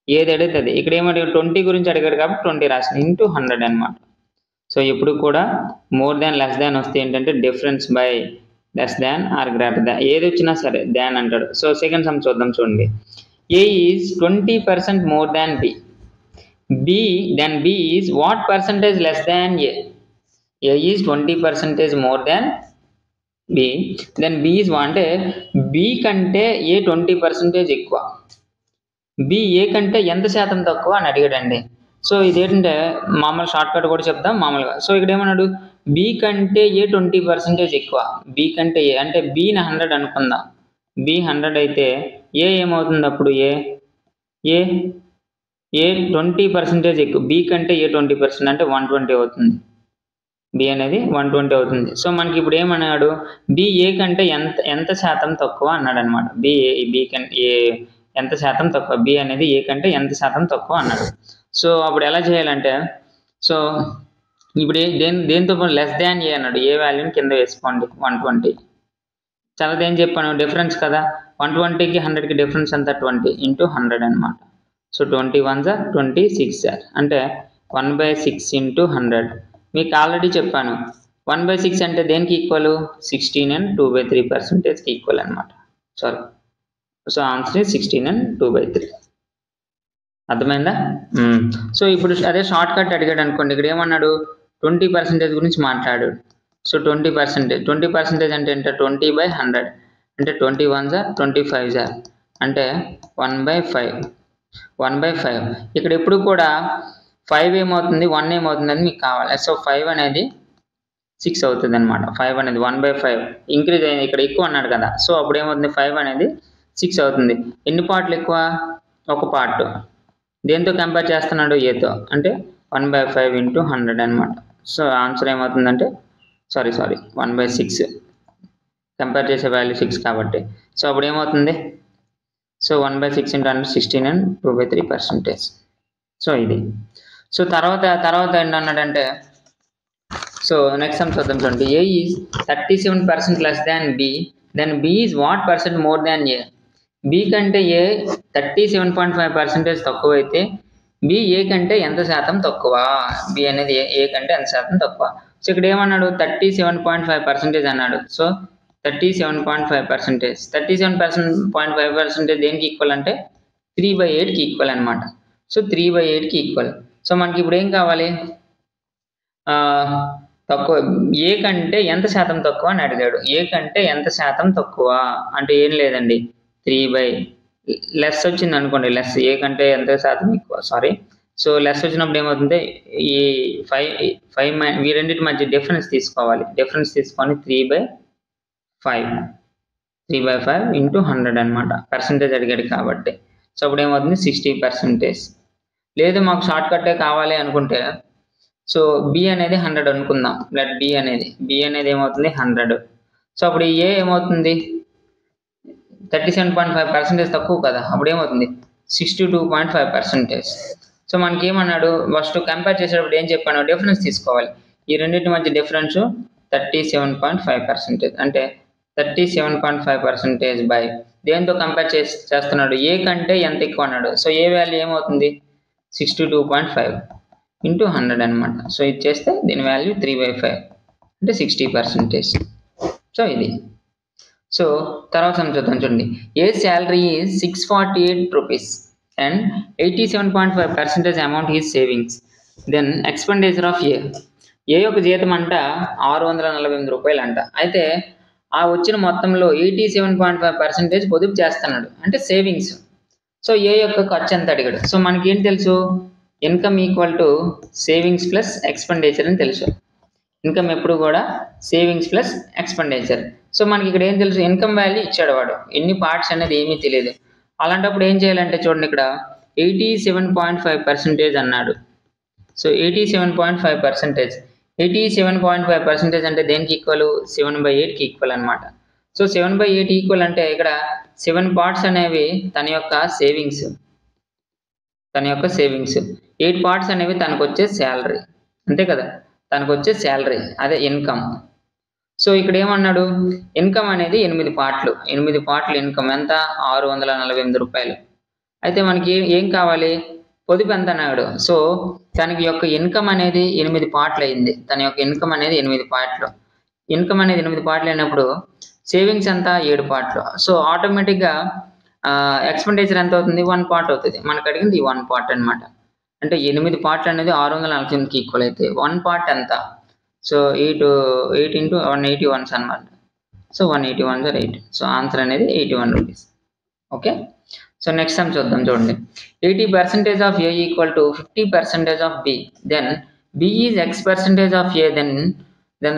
ఏది అడుగుతుంది. ఇక్కడ ఏమడిగాడు 20 గురించి అడిగాడు కాబట్టి 20 రాసిన ఇంటూ 100 అనమాట. సో ఎప్పుడు కూడా మోర్ దాన్ లెస్ దాన్ వస్తే ఏంటంటే difference by less than or greater than ఏది వచ్చినా సరే దాన్ అంటాడు. సో సెకండ్ సమ్ చూద్దాం చూడండి. A is 20% more than B. B is what percentage less than A? A is 20% more than B. Then B is what? అంటే B కంటే A 20% ఎక్కువ. B A కంటే ఎంత శాతం తక్కువ అని అడిగాడండి. సో ఇదేంటంటే మామూలు షార్ట్ కట్ కూడా చెప్తాం మామూలుగా. సో ఇక్కడ ఏమన్నాడు B కంటే A 20% ఎక్కువ. B కంటే A అంటే Bని 100 అనుకుందాం. B 100 అయితే ఏ ఏమవుతుంది అప్పుడు ఏ 20% ఎక్కువ. B కంటే ఏ 20% అంటే 120 అవుతుంది. B అనేది 120 అవుతుంది. సో మనకి ఇప్పుడు ఏమన్నాడు B ఏ కంటే ఎంత శాతం తక్కువ అన్నాడు అనమాట. B కంటే ఎంత శాతం తక్కువ. B అనేది ఏ కంటే ఎంత శాతం తక్కువ అన్నాడు. సో అప్పుడు ఎలా చేయాలంటే సో ఇప్పుడు దేంతో లెస్ దాన్ ఏ అన్నాడు. ఏ వాల్యూని కింద వేసుకోండి 120. చాలా ఏం చెప్పాను డిఫరెన్స్ కదా. 120కి 100కి డిఫరెన్స్ అంతా 20 ఇంటూ 100 అనమాట. సో 21 సార్ 26 అంటే 1/6 ఇంటూ 100. మీకు ఆల్రెడీ చెప్పాను 1/6 అంటే దేనికి ఈక్వల్ 16 అండ్ 2/3%కి ఈక్వల్ అనమాట. Sorry. So answer is 16 and 2/3. అర్థమైందా? సో ఇప్పుడు అదే షార్ట్ కట్ అడిగాడు అనుకోండి, ఇక్కడ ఏమన్నాడు 20% గురించి మాట్లాడాడు. సో 20% అంటే ఎంత? 20/100 అంటే 20 1s are 25s are అంటే 1/5. ఇక్కడ ఎప్పుడు కూడా 5 ఏమవుతుంది 1 ఏమవుతుంది అని మీకు కావాలి. సో 5 అనేది 6 అవుతుంది అనమాట. 5 అనేది 1/5 ఇంక్రీజ్ అయ్యింది, ఇక్కడ ఎక్కువ అన్నాడు కదా. సో అప్పుడు ఏమవుతుంది 5 అనేది 6 అవుతుంది. ఎన్ని పార్ట్లు ఎక్కువ? ఒక పార్ట్. దేంతో కంపేర్ చేస్తున్నాడు? ఏతో. అంటే 1/5 × 100 అనమాట. సో ఆన్సర్ ఏమవుతుందంటే సారీ 1/6 కంపేర్ చేసే వాల్యూ 6 కాబట్టి. సో అప్పుడు ఏమవుతుంది? So 1/6 × 100 16 and 2/3%. సో ఇది. సో తర్వాత ఏంటన్నాడంటే, సో నెక్స్ట్ సమ్ చూద్దాం చూడండి. A is 37% less than B, then B is what percent more than A? B కంటే A 37.5% తక్కువ అయితే B A కంటే ఎంత శాతం తక్కువ? B అనేది A కంటే ఎంత శాతం తక్కువ. సో ఇక్కడ ఏమన్నాడు? 37.5% అన్నాడు. సో 37.5%. 37.5% దేనికి ఈక్వల్ అంటే 3/8కి ఈక్వల్ అనమాట. సో 3/8కి ఈక్వల్. సో మనకి ఇప్పుడు ఏం కావాలి? తక్కువ ఏ కంటే ఎంత శాతం తక్కువ అని అడిగాడు. ఏ కంటే ఎంత శాతం తక్కువ అంటే ఏం లేదండి, 3 లెస్ వచ్చింది అనుకోండి. లెస్ ఏ కంటే ఎంత శాతం ఎక్కువ, సారీ. సో లెస్ వచ్చినప్పుడు ఏమవుతుంది? ఈ 5 ఈ రెండింటి మధ్య డిఫరెన్స్ తీసుకోవాలి. డిఫరెన్స్ తీసుకొని 3/5 × 100 అనమాట. పర్సంటేజ్ అడిగాడు కాబట్టి. సో అప్పుడు ఏమవుతుంది? 60%. లేదు మాకు షార్ట్ కట్టే కావాలి అనుకుంటే, సో B అనేది 100 అనుకుందాం. లెట్ B అనేది ఏమవుతుంది? 100. సో అప్పుడు ఏ ఏమవుతుంది? 37.5% తక్కువ కదా. అప్పుడు ఏమవుతుంది? 62.5%. సో మనకి ఏమన్నాడు? ఫస్ట్ కంపేర్ చేసేటప్పుడు ఏం చెప్పాను? డిఫరెన్స్ తీసుకోవాలి. ఈ రెండింటి మధ్య డిఫరెన్స్ 37.5%. అంటే 37.5% బై దేంతో కంపేర్ చేస్తున్నాడు? ఏ కంటే ఎంత ఎక్కువ అన్నాడు. సో ఏ వాల్యూ ఏమవుతుంది? 62.5 × 100 అనమాట. సో ఇది చేస్తే దీని వాల్యూ 3/5 అంటే 60%. సో ఇది. సో తర్వాత చూద్దాం చూడండి. ఏ salary is 648 rupees and 87.5% amount is savings. Then expenditure of A. ఏ యొక్క జీతం అంట 648 రూపాయలు అంట. అయితే ఆ వచ్చిన మొత్తంలో 87.5% పొదుపు చేస్తున్నాడు, అంటే సేవింగ్స్. సో ఏ యొక్క ఖర్చు ఎంత అడిగాడు. సో మనకి ఏం తెలుసు? Income equal to savings plus expenditure అని తెలుసు. ఇన్కమ్ ఎప్పుడు కూడా సేవింగ్స్ ప్లస్ ఎక్స్పెండిచర్. సో మనకి ఇక్కడ ఏం తెలుసు? ఇన్కమ్ వాల్యూ ఇచ్చాడు వాడు, ఎన్ని పార్ట్స్ అనేది ఏమీ తెలియదు. అలాంటప్పుడు ఏం చేయాలంటే చూడండి, ఇక్కడ 87.5% అన్నాడు. సో 87.5%. 87.5% అంటే దేనికి ఈక్వల్? 7/8కి ఈక్వల్ అనమాట. సో 7/8 ఈక్వల్ అంటే ఇక్కడ 7 పార్ట్స్ అనేవి తన యొక్క సేవింగ్స్. 8 పార్ట్స్ అనేవి తనకు వచ్చే శాలరీ, అంతే కదా. తనకు వచ్చే శాలరీ అదే ఇన్కమ్. సో ఇక్కడ ఏమన్నాడు? ఇన్కమ్ అనేది 8 పార్ట్లు. 8 పార్ట్లు ఇన్కమ్ ఎంత? 648 రూపాయలు. అయితే మనకి ఏం కావాలి? పొదుపు ఎంత అన్నాడు. సో తనకి యొక్క ఇన్కమ్ అనేది 8 పార్ట్లు అయింది. తన యొక్క ఇన్కమ్ అనేది 8 పార్ట్లు. ఇన్కమ్ అనేది 8 పార్ట్లు అయినప్పుడు సేవింగ్స్ ఎంత? 7 పార్ట్లు. సో ఆటోమేటిక్గా ఎక్స్పెండిచర్ ఎంత అవుతుంది? 1 పార్ట్ అవుతుంది. మనకు అడిగింది ఈ 1 పార్ట్ అనమాట. అంటే 8 పార్ట్లు అనేది 648కి ఈక్వల్ అయితే 1 పార్ట్ ఎంత? సో 8 × 181 అనమాట. So 181 are 8. సో ఆన్సర్ అనేది 81 rupees. Okay. So next some చూద్దాం చూడండి. 80% of A equal to 50% of B. Then B is X% of A. Then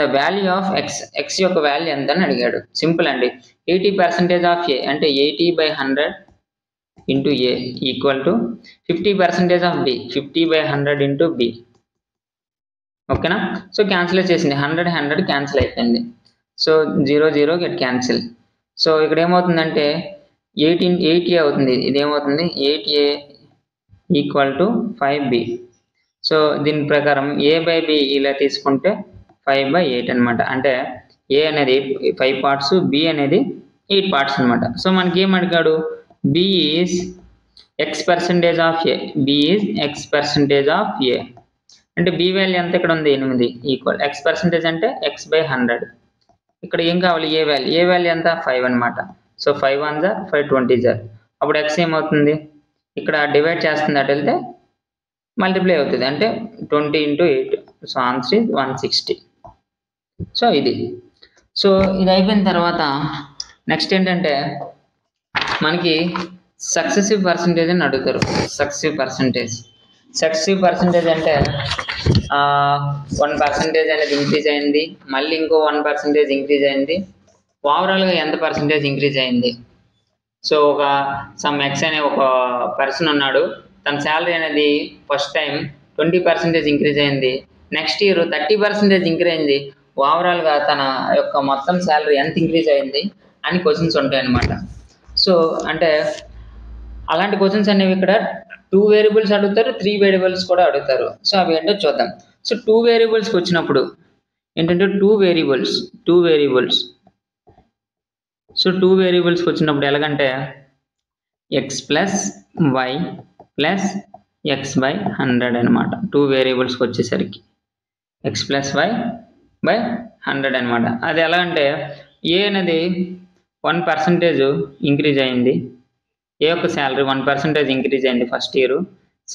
the value of X యొక్క వాల్యూ ఎంత అని అడిగాడు. సింపుల్ అండి. 80% of A అంటే 80/100 × A equal to 50% of B 50/100 × B. ఓకేనా. So cancel చేసింది. 100 క్యాన్సిల్ అయిపోయింది. So 0 get cancel. సో ఇక్కడ ఏమవుతుందంటే 8A అవుతుంది. ఇదేమవుతుంది? 8A equal to 5B. So దీని ప్రకారం A/B ఇలా తీసుకుంటే 5/8 అనమాట. అంటే A అనేది 5 పార్ట్స్, B అనేది 8 పార్ట్స్ అనమాట. సో మనకి ఏం అడిగాడు? B is X% of A. B is X% of A. అంటే B వాల్యూ ఎంత ఇక్కడ ఉంది? 8 ఈక్వల్ X% అంటే X/100. ఇక్కడ ఏం కావాలి? A వాల్యూ ఎంత? 5 అనమాట. సో 5 1 జా 5 20 జా. అప్పుడు ఎక్స్ ఏమవుతుంది, ఇక్కడ డివైడ్ చేస్తుంది అటు వెళ్తే మల్టిప్లై అవుతుంది, అంటే 20 × 8. So answer is 160. సో ఇది అయిపోయిన తర్వాత నెక్స్ట్ ఏంటంటే మనకి సక్సెసివ్ పర్సంటేజ్ అని అడుగుతారు. సక్సెసివ్ పర్సంటేజ్ అంటే 1% అనేది ఇంక్రీజ్ అయింది, మళ్ళీ ఇంకో 1% ఇంక్రీజ్ అయింది, ఓవరాల్గా ఎంత పర్సంటేజ్ ఇంక్రీజ్ అయింది. సో ఒక సమ్ ఎక్స్ అనే ఒక పర్సన్ ఉన్నాడు, తన శాలరీ అనేది ఫస్ట్ టైం 20% ఇంక్రీజ్ అయింది, నెక్స్ట్ ఇయర్ 30% ఇంక్రీజ్ అయింది, ఓవరాల్గా తన యొక్క మొత్తం శాలరీ ఎంత ఇంక్రీజ్ అయింది అని క్వశ్చన్స్ ఉంటాయి అన్నమాట. సో అంటే అలాంటి క్వశ్చన్స్ అనేవి ఇక్కడ 2 వేరియబుల్స్ అడుగుతారు, 3 వేరియబుల్స్ కూడా అడుగుతారు. సో అవి ఏంటో చూద్దాం. సో 2 వేరియబుల్స్కి వచ్చినప్పుడు ఏంటంటే 2 వేరియబుల్స్ సో 2 వేరియబుల్స్కి వచ్చినప్పుడు ఎలాగంటే X plus Y plus X by 100 అనమాట. 2 వేరియబుల్స్కి వచ్చేసరికి ఎక్స్ ప్లస్ వై బై 100 అనమాట. అది ఎలా అంటే ఏ అనేది 1% ఇంక్రీజ్ అయింది, ఏ యొక్క శాలరీ 1% ఇంక్రీజ్ అయింది ఫస్ట్ ఇయర్,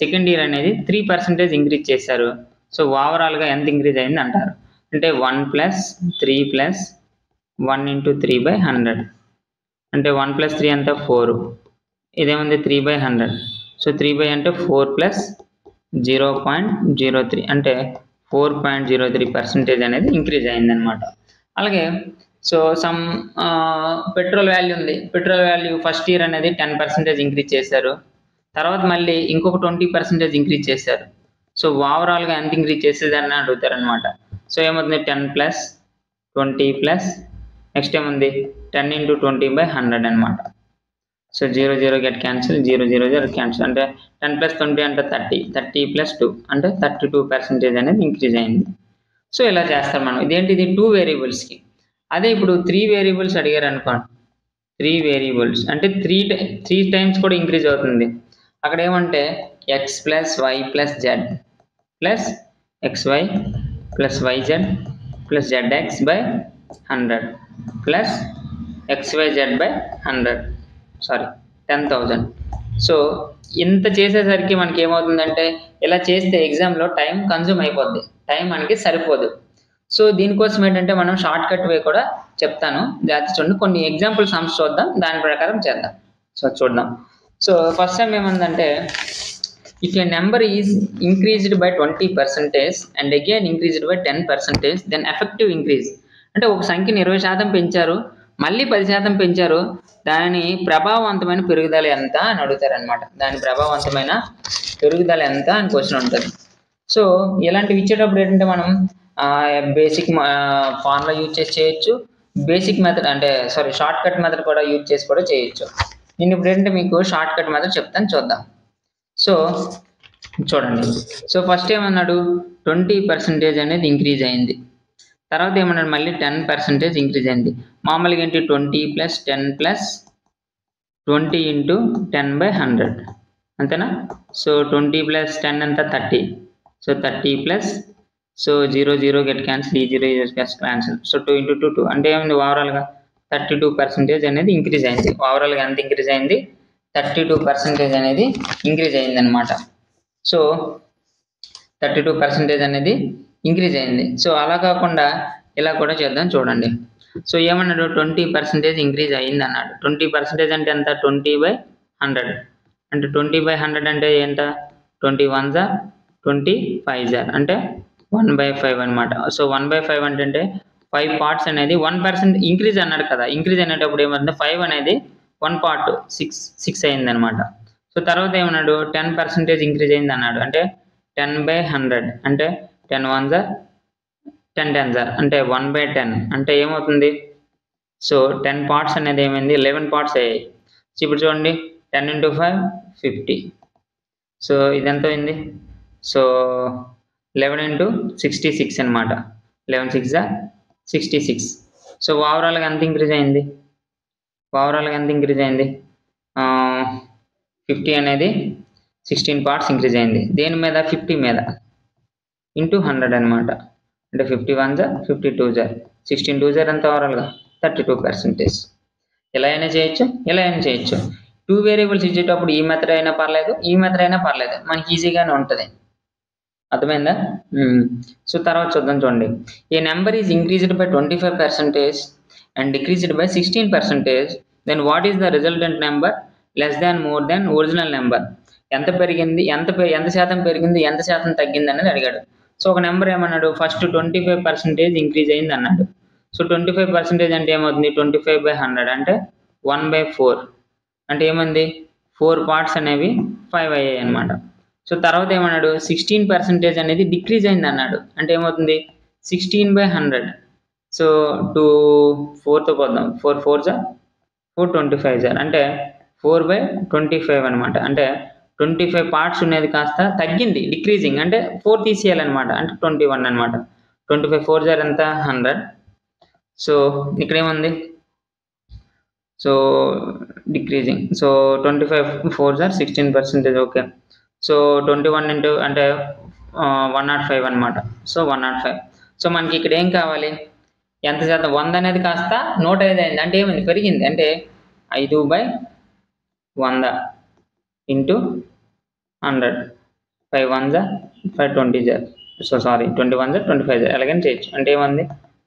సెకండ్ ఇయర్ అనేది 3% ఇంక్రీజ్ చేశారు. సో ఓవరాల్గా ఎంత ఇంక్రీజ్ అయింది అంటారు. అంటే 1 + 3 + 1 × 3/100 అంటే 1 + 3 అంతా 4, ఇదేముంది 3/100. సో 3 అంటే 4 + 0.03 అంటే 4.03% అనేది ఇంక్రీజ్ అయిందనమాట. అలాగే సో సమ్ పెట్రోల్ వాల్యూ ఉంది, పెట్రోల్ వాల్యూ ఫస్ట్ ఇయర్ అనేది 10% ఇంక్రీజ్ చేశారు, తర్వాత మళ్ళీ ఇంకొక 20% ఇంక్రీజ్ చేశారు. సో ఓవరాల్గా ఎంత ఇంక్రీజ్ చేసేదని అడుగుతారు అనమాట. సో ఏమవుతుంది 10 + 20 నెక్స్ట్ ఏముంది 10 × 20/100 అనమాట. సో 0 0 గెట్ క్యాన్సిల్, 0 0 0 క్యాన్సిల్, అంటే 10 + 20 అంటే 30, 30 + 2 అంటే 32% అనేది ఇంక్రీజ్ అయింది. సో ఇలా చేస్తాం మనం. ఇదేంటిది 2 వేరియబుల్స్కి. అదే ఇప్పుడు 3 వేరియబుల్స్ అడిగారు అనుకోండి, 3 వేరియబుల్స్ అంటే 3 టైమ్స్ కూడా ఇంక్రీజ్ అవుతుంది. అక్కడ ఏమంటే X plus Y plus Z plus XY plus YZ plus ZX by 100 plus XYZ by 100 10,000. So ఇంత చేసేసరికి మనకి ఏమవుతుందంటే ఇలా చేస్తే ఎగ్జామ్లో టైం కన్జ్యూమ్ అయిపోద్ది, టైం మనకి సరిపోదు. సో దీనికోసం ఏంటంటే మనం షార్ట్ కట్ వే కూడా చెప్తాను, జాగ్రత్త చూడండి. కొన్ని ఎగ్జాంపుల్ సమ్స్ చూద్దాం, దాని ప్రకారం చేద్దాం. సో చూద్దాం. సో ఫస్ట్ టైం ఏముందంటే if a number is increased by 20% and again increased by 10%, then effective increase. అంటే ఒక సంఖ్యని 20% పెంచారు, మళ్ళీ 10% పెంచారు, దాని ప్రభావవంతమైన పెరుగుదల ఎంత అని అడుగుతారనమాట. దాని ప్రభావవంతమైన పెరుగుదల ఎంత అని క్వశ్చన్ ఉంటుంది. సో ఇలాంటివి ఇచ్చేటప్పుడు ఏంటంటే మనం బేసిక్ ఫార్ములా యూజ్ చేసి చేయొచ్చు, బేసిక్ మెథడ్ అంటే షార్ట్ కట్ మెథడ్ కూడా యూజ్ చేసి కూడా చేయొచ్చు. నేను ఇప్పుడు ఏంటంటే మీకు షార్ట్ కట్ మెథడ్ చెప్తాను, చూద్దాం. సో చూడండి. సో ఫస్ట్ ఏమన్నాడు 20% అనేది ఇంక్రీజ్ అయింది, తర్వాత ఏమన్నాడు మళ్ళీ 10% ఇంక్రీజ్ అయింది. మామూలుగా ఏంటి 20 + 10 + 20 × 10/100 అంతేనా. సో 20 + 10 అంతా 30, సో 30 + సో 0 0 గెట్ క్యాన్సిల్, ఈ 0 0 గెట్ క్యాన్సిల్. సో 2 × 2 2 అంటే ఏమైంది ఓవరాల్గా 32% అనేది ఇంక్రీజ్ అయింది. ఓవరాల్గా ఎంత ఇంక్రీజ్ అయింది 32% అనేది ఇంక్రీజ్ అయింది అనమాట. సో 32% అనేది ఇంక్రీజ్ అయింది. సో అలా కాకుండా ఇలా కూడా చేద్దాం, చూడండి. సో ఏమన్నాడు 20% ఇంక్రీజ్ అయింది అన్నాడు. 20% అంటే ఎంత 20/100 అంటే 20/100 అంటే ఎంత 21 జా 25 జా అంటే 1/5 అనమాట. సో 1/5 అంటే 5 పార్ట్స్ అనేది 1% ఇంక్రీజ్ అన్నాడు కదా. ఇంక్రీజ్ అనేటప్పుడు ఏమంటే 5 అనేది 1 పార్ట్ 6 అయింది అనమాట. సో తర్వాత ఏమన్నాడు 10% ఇంక్రీజ్ అయింది అన్నాడు. అంటే 10/100 అంటే 10 1 జా 10 10 జా అంటే 1/10 అంటే ఏమవుతుంది. సో 10 పార్ట్స్ అనేది ఏమైంది 11 పార్ట్స్ అయ్యాయి. సో ఇప్పుడు చూడండి 10 × 5 50. సో ఇదెంత అయింది. సో 11 × 66 అనమాట. 11 6 జా 66. సో ఓవరాల్గా ఎంత ఇంక్రీజ్ అయింది, 50 అనేది 16 పార్ట్స్ ఇంక్రీజ్ అయింది. దేని మీద 50 మీద × 100 అనమాట. అంటే 51 జా 52 జా 16 2 జా ఎంత ఓవరాల్గా 32%. ఇలా అయినా చేయొచ్చు, ఇలా అయినా చేయొచ్చు. 2 వేరియబుల్స్ ఇచ్చేటప్పుడు ఈ మెథడ్ అయినా పర్లేదు, ఈ మెథడ్ అయినా పర్లేదు, మనకి ఈజీగానే ఉంటుంది. అర్థమైందా? సో తర్వాత చూద్దాం చూడండి. A number is increased by 25% and decreased by 16%, then what is the resultant number less than more than original number? ఎంత పెరిగింది, ఎంత శాతం పెరిగింది, ఎంత శాతం తగ్గింది అనేది అడిగాడు. సో ఒక నెంబర్ ఏమన్నాడు, ఫస్ట్ 25% ఇంక్రీజ్ అయింది అన్నాడు. సో 25% అంటే ఏమవుతుంది, 25/100 అంటే 1/4 అంటే ఏమైంది, 4 పార్ట్స్ అనేవి 5 అయ్యాయి అనమాట. సో తర్వాత ఏమన్నాడు, 16% అనేది డిక్రీజ్ అయింది అన్నాడు. అంటే ఏమవుతుంది, 16/100. సో 4తో పోద్దాం, 4 4s 425 అంటే 4/25 అనమాట. అంటే 25 పార్ట్స్ ఉన్నది కాస్త తగ్గింది, డిక్రీజింగ్ అంటే 4 తీసేయాలన్నమాట, అంటే 21 అనమాట. 25 4s ఎంత, 100. సో ఇక్కడ ఏముంది, so decreasing. So 25 4s 16%. Okay. So 21 into అంటే 105 అనమాట. సో 105. సో మనకి ఇక్కడ ఏం కావాలి, ఎంత శాతం, 100 అనేది కాస్త 105 అయింది. అంటే ఏమైంది, పెరిగింది. అంటే 5/100 into 100, 5 1s 5 20s. So sorry 21s 25s ఎలాగైనా చేయొచ్చు. అంటే ఏమంది,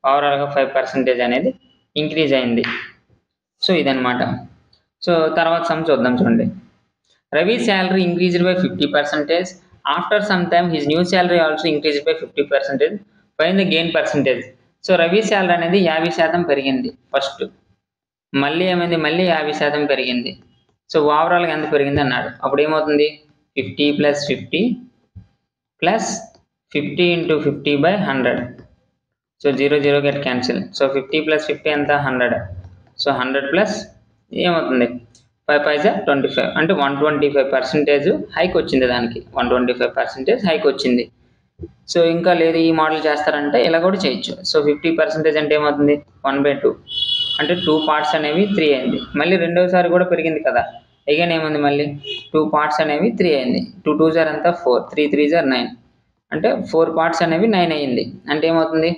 ఓవరాల్గా 5% అనేది ఇంక్రీజ్ అయింది. సో ఇదనమాట. సో తర్వాత సమ్ చూద్దాం చూడండి. Ravi salary increased by 50%. After some time his new salary also increased by 50%. Find the gain percentage. So Ravi salary అనేది 50% పెరిగింది ఫస్ట్, మళ్ళీ ఏమైంది, మళ్ళీ 50% పెరిగింది. సో ఓవరాల్గా ఎంత పెరిగింది అన్నాడు. అప్పుడు ఏమవుతుంది, 50 + 50 + 50 × 50/100. So 0 0 get cancel. సో 50 + 50 ఎంత, 100. సో 100 ప్లస్ ఏమవుతుంది, 5 5s 25 అంటే 125% హైక్ వచ్చింది దానికి, 125% హైక్ వచ్చింది. సో ఇంకా లేదు ఈ మోడల్ చేస్తారంటే ఇలా కూడా చేయొచ్చు. సో 50% అంటే ఏమవుతుంది, 1/2 అంటే 2 పార్ట్స్ అనేవి 3 అయింది. మళ్ళీ రెండోసారి కూడా పెరిగింది కదా, అగైన్ ఏముంది, మళ్ళీ 2 పార్ట్స్ అనేవి 3 అయింది. 2 2s ఎంత, 4, 3 3s 9 అంటే 4 పార్ట్స్ అనేవి 9 అయింది. అంటే ఏమవుతుంది,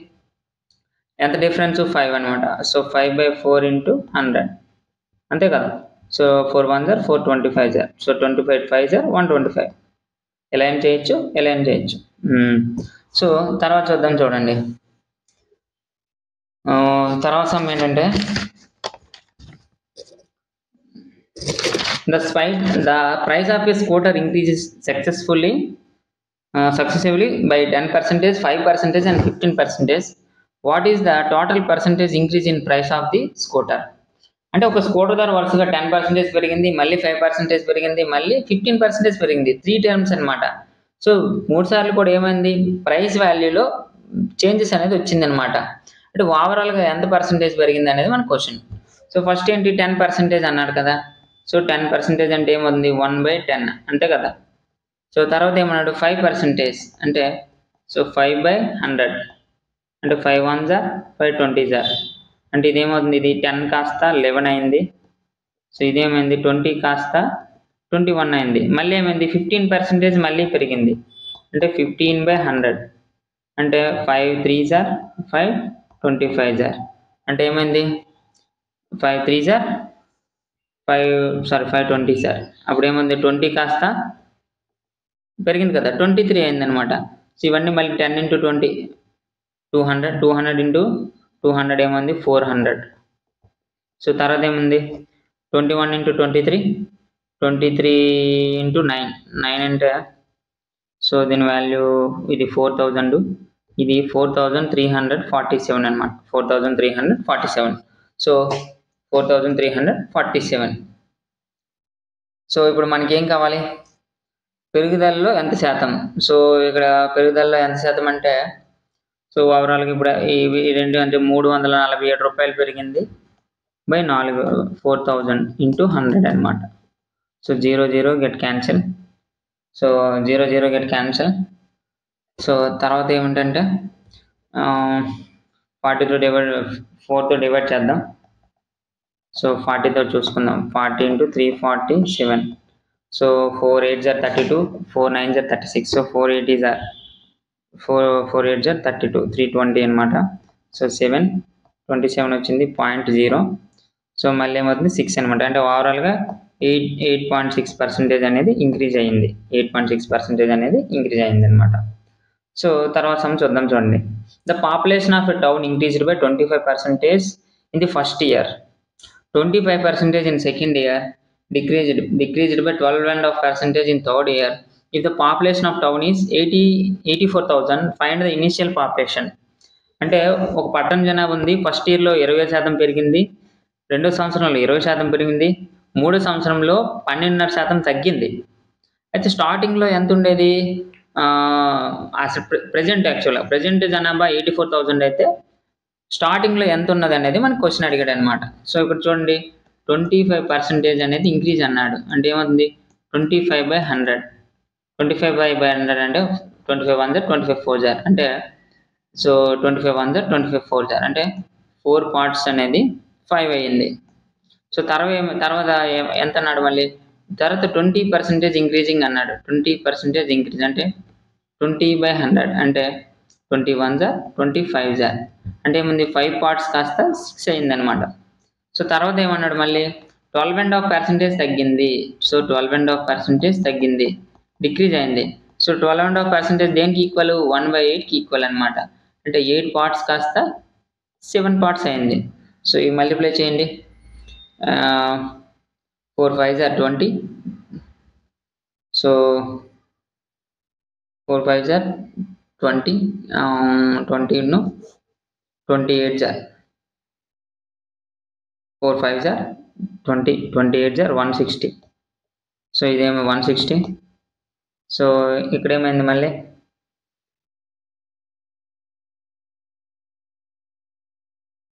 ఎంత డిఫరెన్స్, 5 అనమాట. సో 5/4 × 100 అంతే కదా. So 4 1s 4 25s. So 25 5s 125. ఎలా ఏం చేయొచ్చు, ఎలా ఏం చేయొచ్చు. సో తర్వాత చూద్దాం చూడండి. తర్వాత సమ్ ఏంటంటే, the price of a scooter increases successively by 10%, 5% and 15%. What is the total percentage increase in price of the scooter? అంటే ఒక స్కూటర్ ధర వరుసగా 10% పెరిగింది, మళ్ళీ 5% పెరిగింది, మళ్ళీ 15% పెరిగింది. 3 టర్మ్స్ అనమాట. సో 3 సార్లు కూడా ఏమైంది, ప్రైస్ వాల్యూలో చేంజెస్ అనేది వచ్చింది అనమాట. అంటే ఓవరాల్గా ఎంత పర్సెంటేజ్ పెరిగింది అనేది మన క్వశ్చన్. సో ఫస్ట్ ఏంటి, 10% అన్నాడు కదా. సో 10% అంటే ఏమవుతుంది, 1/10 అంతే కదా. సో తర్వాత ఏమన్నాడు, 5% అంటే సో 5/100 అంటే 5 1s 5 20s. అంటే ఇదేమవుతుంది, ఇది 10 కాస్త 11 అయింది. సో ఇదేమైంది, 20 కాస్త 21 అయింది. మళ్ళీ ఏమైంది, 15% మళ్ళీ పెరిగింది. అంటే 15/100 అంటే 5 3s 5 25s. అంటే ఏమైంది, 5 3s 5 20s. అప్పుడు ఏమైంది, 20 కాస్త పెరిగింది కదా, 23 అయింది అనమాట. సో ఇవన్నీ మళ్ళీ 10 × 20 200, 200 × 200 ఏముంది, 400. సో తర్వాత ఏముంది, 21 × 23 23 × 9 9 అంటే సో దీని వాల్యూ ఇది 4000, ఇది 4347 అనమాట. 4347. సో 4347. సో ఇప్పుడు మనకి ఏం కావాలి, పెరుగుదలలో ఎంత శాతం. సో ఇక్కడ పెరుగుదలలో ఎంత శాతం అంటే, సో ఓవరాల్గా ఇప్పుడు ఇవి రెండు అంటే 347 రూపాయలు పెరిగింది బై 4000 × 100 అనమాట. So 0 0 get cancel. So 0 0 get cancel. So తర్వాత ఏమిటంటే 40తో 4తో డివైడ్ చేద్దాం. సో 40తో చూసుకుందాం. 40 × 3 47. So 4 8s 32, 4 9s 36. So 4 8s 32, 320 అనమాట. సో 7 27 వచ్చింది 0.0. సో మళ్ళీ ఏమవుతుంది 6 అనమాట. అంటే ఓవరాల్గా 8.6% అనేది ఇంక్రీజ్ అయ్యింది. 8.6% అనేది ఇంక్రీజ్ అయింది అనమాట. సో తర్వాత సమ్ చూద్దాం చూడండి. The population of a town increased by 25% in the first year, 25% in second year, decreased by 12.5% in third year. If the population of town is 84,000, find the initial population. అంటే ఒక పట్టణ జనాభా ఉంది, first ఇయర్లో 20% పెరిగింది, రెండో సంవత్సరంలో 20% పెరిగింది, మూడో సంవత్సరంలో 12.5% తగ్గింది. అయితే స్టార్టింగ్లో ఎంత ఉండేది, అసలు ప్రజెంట్ జనాభా 84,000 అయితే స్టార్టింగ్లో ఎంత ఉన్నది అనేది మనకు క్వశ్చన్ అడిగాడు అనమాట. సో ఇక్కడ చూడండి 25% అనేది ఇంక్రీజ్ అన్నాడు. అంటే ఏమవుతుంది 25/100, 25/100 అంటే 25 25 4 అంటే సో 25 25 4 అంటే 4 పార్ట్స్ అనేది 5 అయ్యింది. సో తర్వాత ఎంత అన్నాడు మళ్ళీ, తర్వాత 20% ఇంక్రీజింగ్ అన్నాడు. 20% ఇంక్రీజ్ అంటే 20/100 అంటే 21 25 అంటే ఏముంది 5 పార్ట్స్ కాస్త 6 అయింది అనమాట. సో తర్వాత ఏమన్నాడు మళ్ళీ 12.5% తగ్గింది. సో 12.5% తగ్గింది, డిక్రీజ్ అయింది. సో 12.5% దేనికి ఈక్వల్, 1/8కి ఈక్వల్ అనమాట. అంటే 8 పార్ట్స్ కాస్త 7 పార్ట్స్ అయింది. సో ఇవి మల్టిప్లై చేయండి. 4 5 20. సో 4 5 20, 20 28 4 5 20, 28 160. సో ఇదేమో 160. సో ఇక్కడ ఏమైంది మళ్ళీ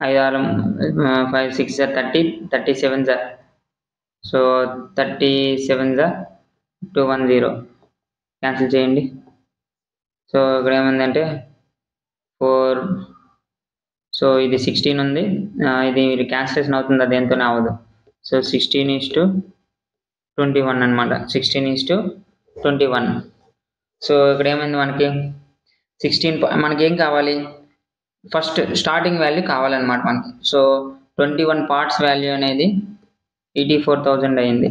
5 5 6 30, 37 సో 37 210 క్యాన్సిల్ చేయండి. సో ఇక్కడ ఏమైందంటే 4, సో ఇది 16 ఉంది, ఇది క్యాన్సిలేషన్ అవుతుంది, అది ఎంతోనే అవ్వదు. సో 16:21 అనమాట. 16:21. సో ఇక్కడ ఏమైంది మనకి 16, మనకి ఏం కావాలి, ఫస్ట్ స్టార్టింగ్ వాల్యూ కావాలన్నమాట మనకి. సో 21 పార్ట్స్ వాల్యూ అనేది 84,000 అయింది.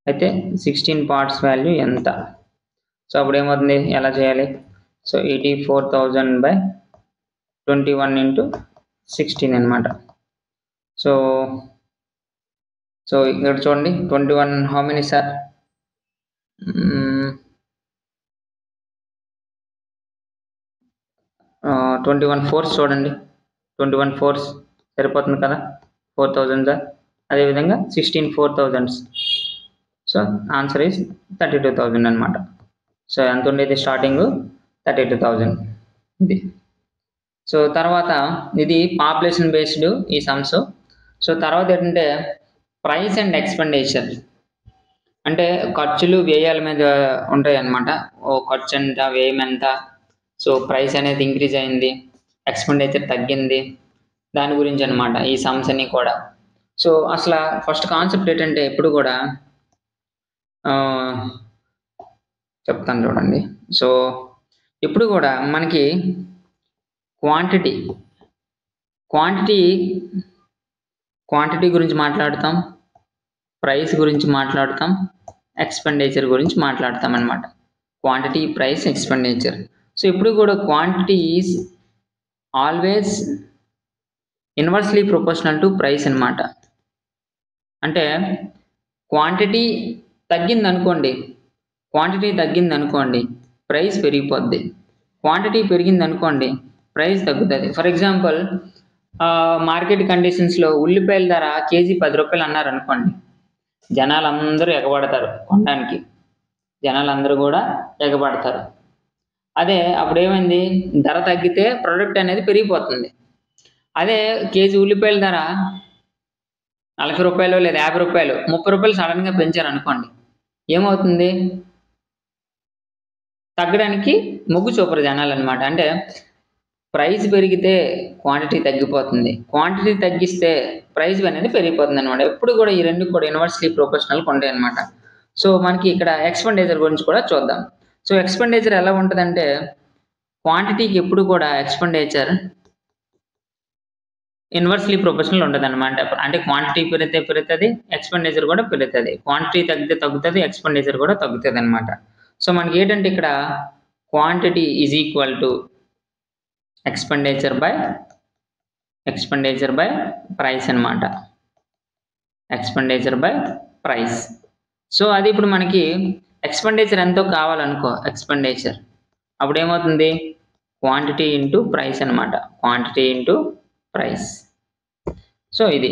అయితే 16 పార్ట్స్ వాల్యూ ఎంత, సో అప్పుడు ఏమవుతుంది, ఎలా చేయాలి, సో 84,000/21 × 16 అనమాట. సో ఇక్కడ చూడండి 21 హౌ మెనీ సార్, 21 4 చూడండి, 21 4 సరిపోతుంది కదా, 4,000 అదేవిధంగా 16 4,000. సో ఆన్సర్ ఈజ్ 32,000 అనమాట. సో ఎంత ఉండేది స్టార్టింగ్ 32,000 ఇది. సో తర్వాత ఇది పాపులేషన్ బేస్డ్ ఈ సమ్స్. సో తర్వాత ఏంటంటే ప్రైస్ అండ్ ఎక్స్పెండిచర్, అంటే ఖర్చులు వ్యయాల మీద ఉంటాయి అన్నమాట. ఓ ఖర్చు ఎంత, వ్యయం ఎంత, సో ప్రైస్ అనేది ఇంక్రీజ్ అయింది, ఎక్స్పెండిచర్ తగ్గింది, దాని గురించి అనమాట ఈ సమ్స్ అన్ని కూడా. సో అసలు ఫస్ట్ కాన్సెప్ట్ ఏంటంటే ఎప్పుడు కూడా చెప్తాను చూడండి. సో ఎప్పుడు కూడా మనకి క్వాంటిటీ గురించి మాట్లాడతాం, ప్రైస్ గురించి మాట్లాడతాం, ఎక్స్పెండిచర్ గురించి మాట్లాడతాం అనమాట. Quantity, price, expenditure. సో ఇప్పుడు కూడా quantity is always inversely proportional to price అనమాట. అంటే క్వాంటిటీ తగ్గింది అనుకోండి, ప్రైస్ పెరిగిపోద్ది. క్వాంటిటీ పెరిగింది అనుకోండి, ప్రైస్ తగ్గుతుంది. ఫర్ ఎగ్జాంపుల్ మార్కెట్ కండిషన్స్లో ఉల్లిపాయల ధర కేజీ 10 రూపాయలు అన్నారు అనుకోండి, జనాలు అందరూ ఎగబడతారు కొనడానికి, జనాలందరూ కూడా ఎగబడతారు. అదే అప్పుడు ఏమైంది, ధర తగ్గితే ప్రోడక్ట్ అనేది పెరిగిపోతుంది. అదే కేజీ ఉల్లిపాయల ధర 40 రూపాయలు లేదా 50 రూపాయలు, 30 రూపాయలు సడన్గా పెంచారు అనుకోండి, ఏమవుతుంది, తగ్గడానికి మొగ్గు చూపరు జనాలు అనమాట. అంటే ప్రైస్ పెరిగితే క్వాంటిటీ తగ్గిపోతుంది, క్వాంటిటీ తగ్గిస్తే ప్రైస్ అనేది పెరిగిపోతుంది అనమాట. ఎప్పుడు కూడా ఈ రెండు కూడా ఇన్వర్స్లీ ప్రొపోర్షనల్ ఉంటాయి అనమాట. సో మనకి ఇక్కడ ఎక్స్పెండిచర్ గురించి కూడా చూద్దాం. సో ఎక్స్పెండిచర్ ఎలా ఉంటుందంటే, క్వాంటిటీకి ఎప్పుడు కూడా ఎక్స్పెండిచర్ ఇన్వర్స్లీ ప్రొపోర్షనల్ ఉండదు అనమాట. అంటే క్వాంటిటీ పెరిగితే పెరుగుతుంది, ఎక్స్పెండిచర్ కూడా పెరుగుతుంది. క్వాంటిటీ తగ్గితే తగ్గుతుంది, ఎక్స్పెండిచర్ కూడా తగ్గుతుంది అనమాట. సో మనకి ఏంటంటే ఇక్కడ quantity is equal to expenditure by price అనమాట. Expenditure by price. సో అది ఇప్పుడు మనకి ఎక్స్పెండిచర్ ఎంతో కావాలనుకో, ఎక్స్పెండిచర్ అప్పుడు ఏమవుతుంది, క్వాంటిటీ ఇంటూ ప్రైస్ అనమాట. Quantity into price. సో ఇది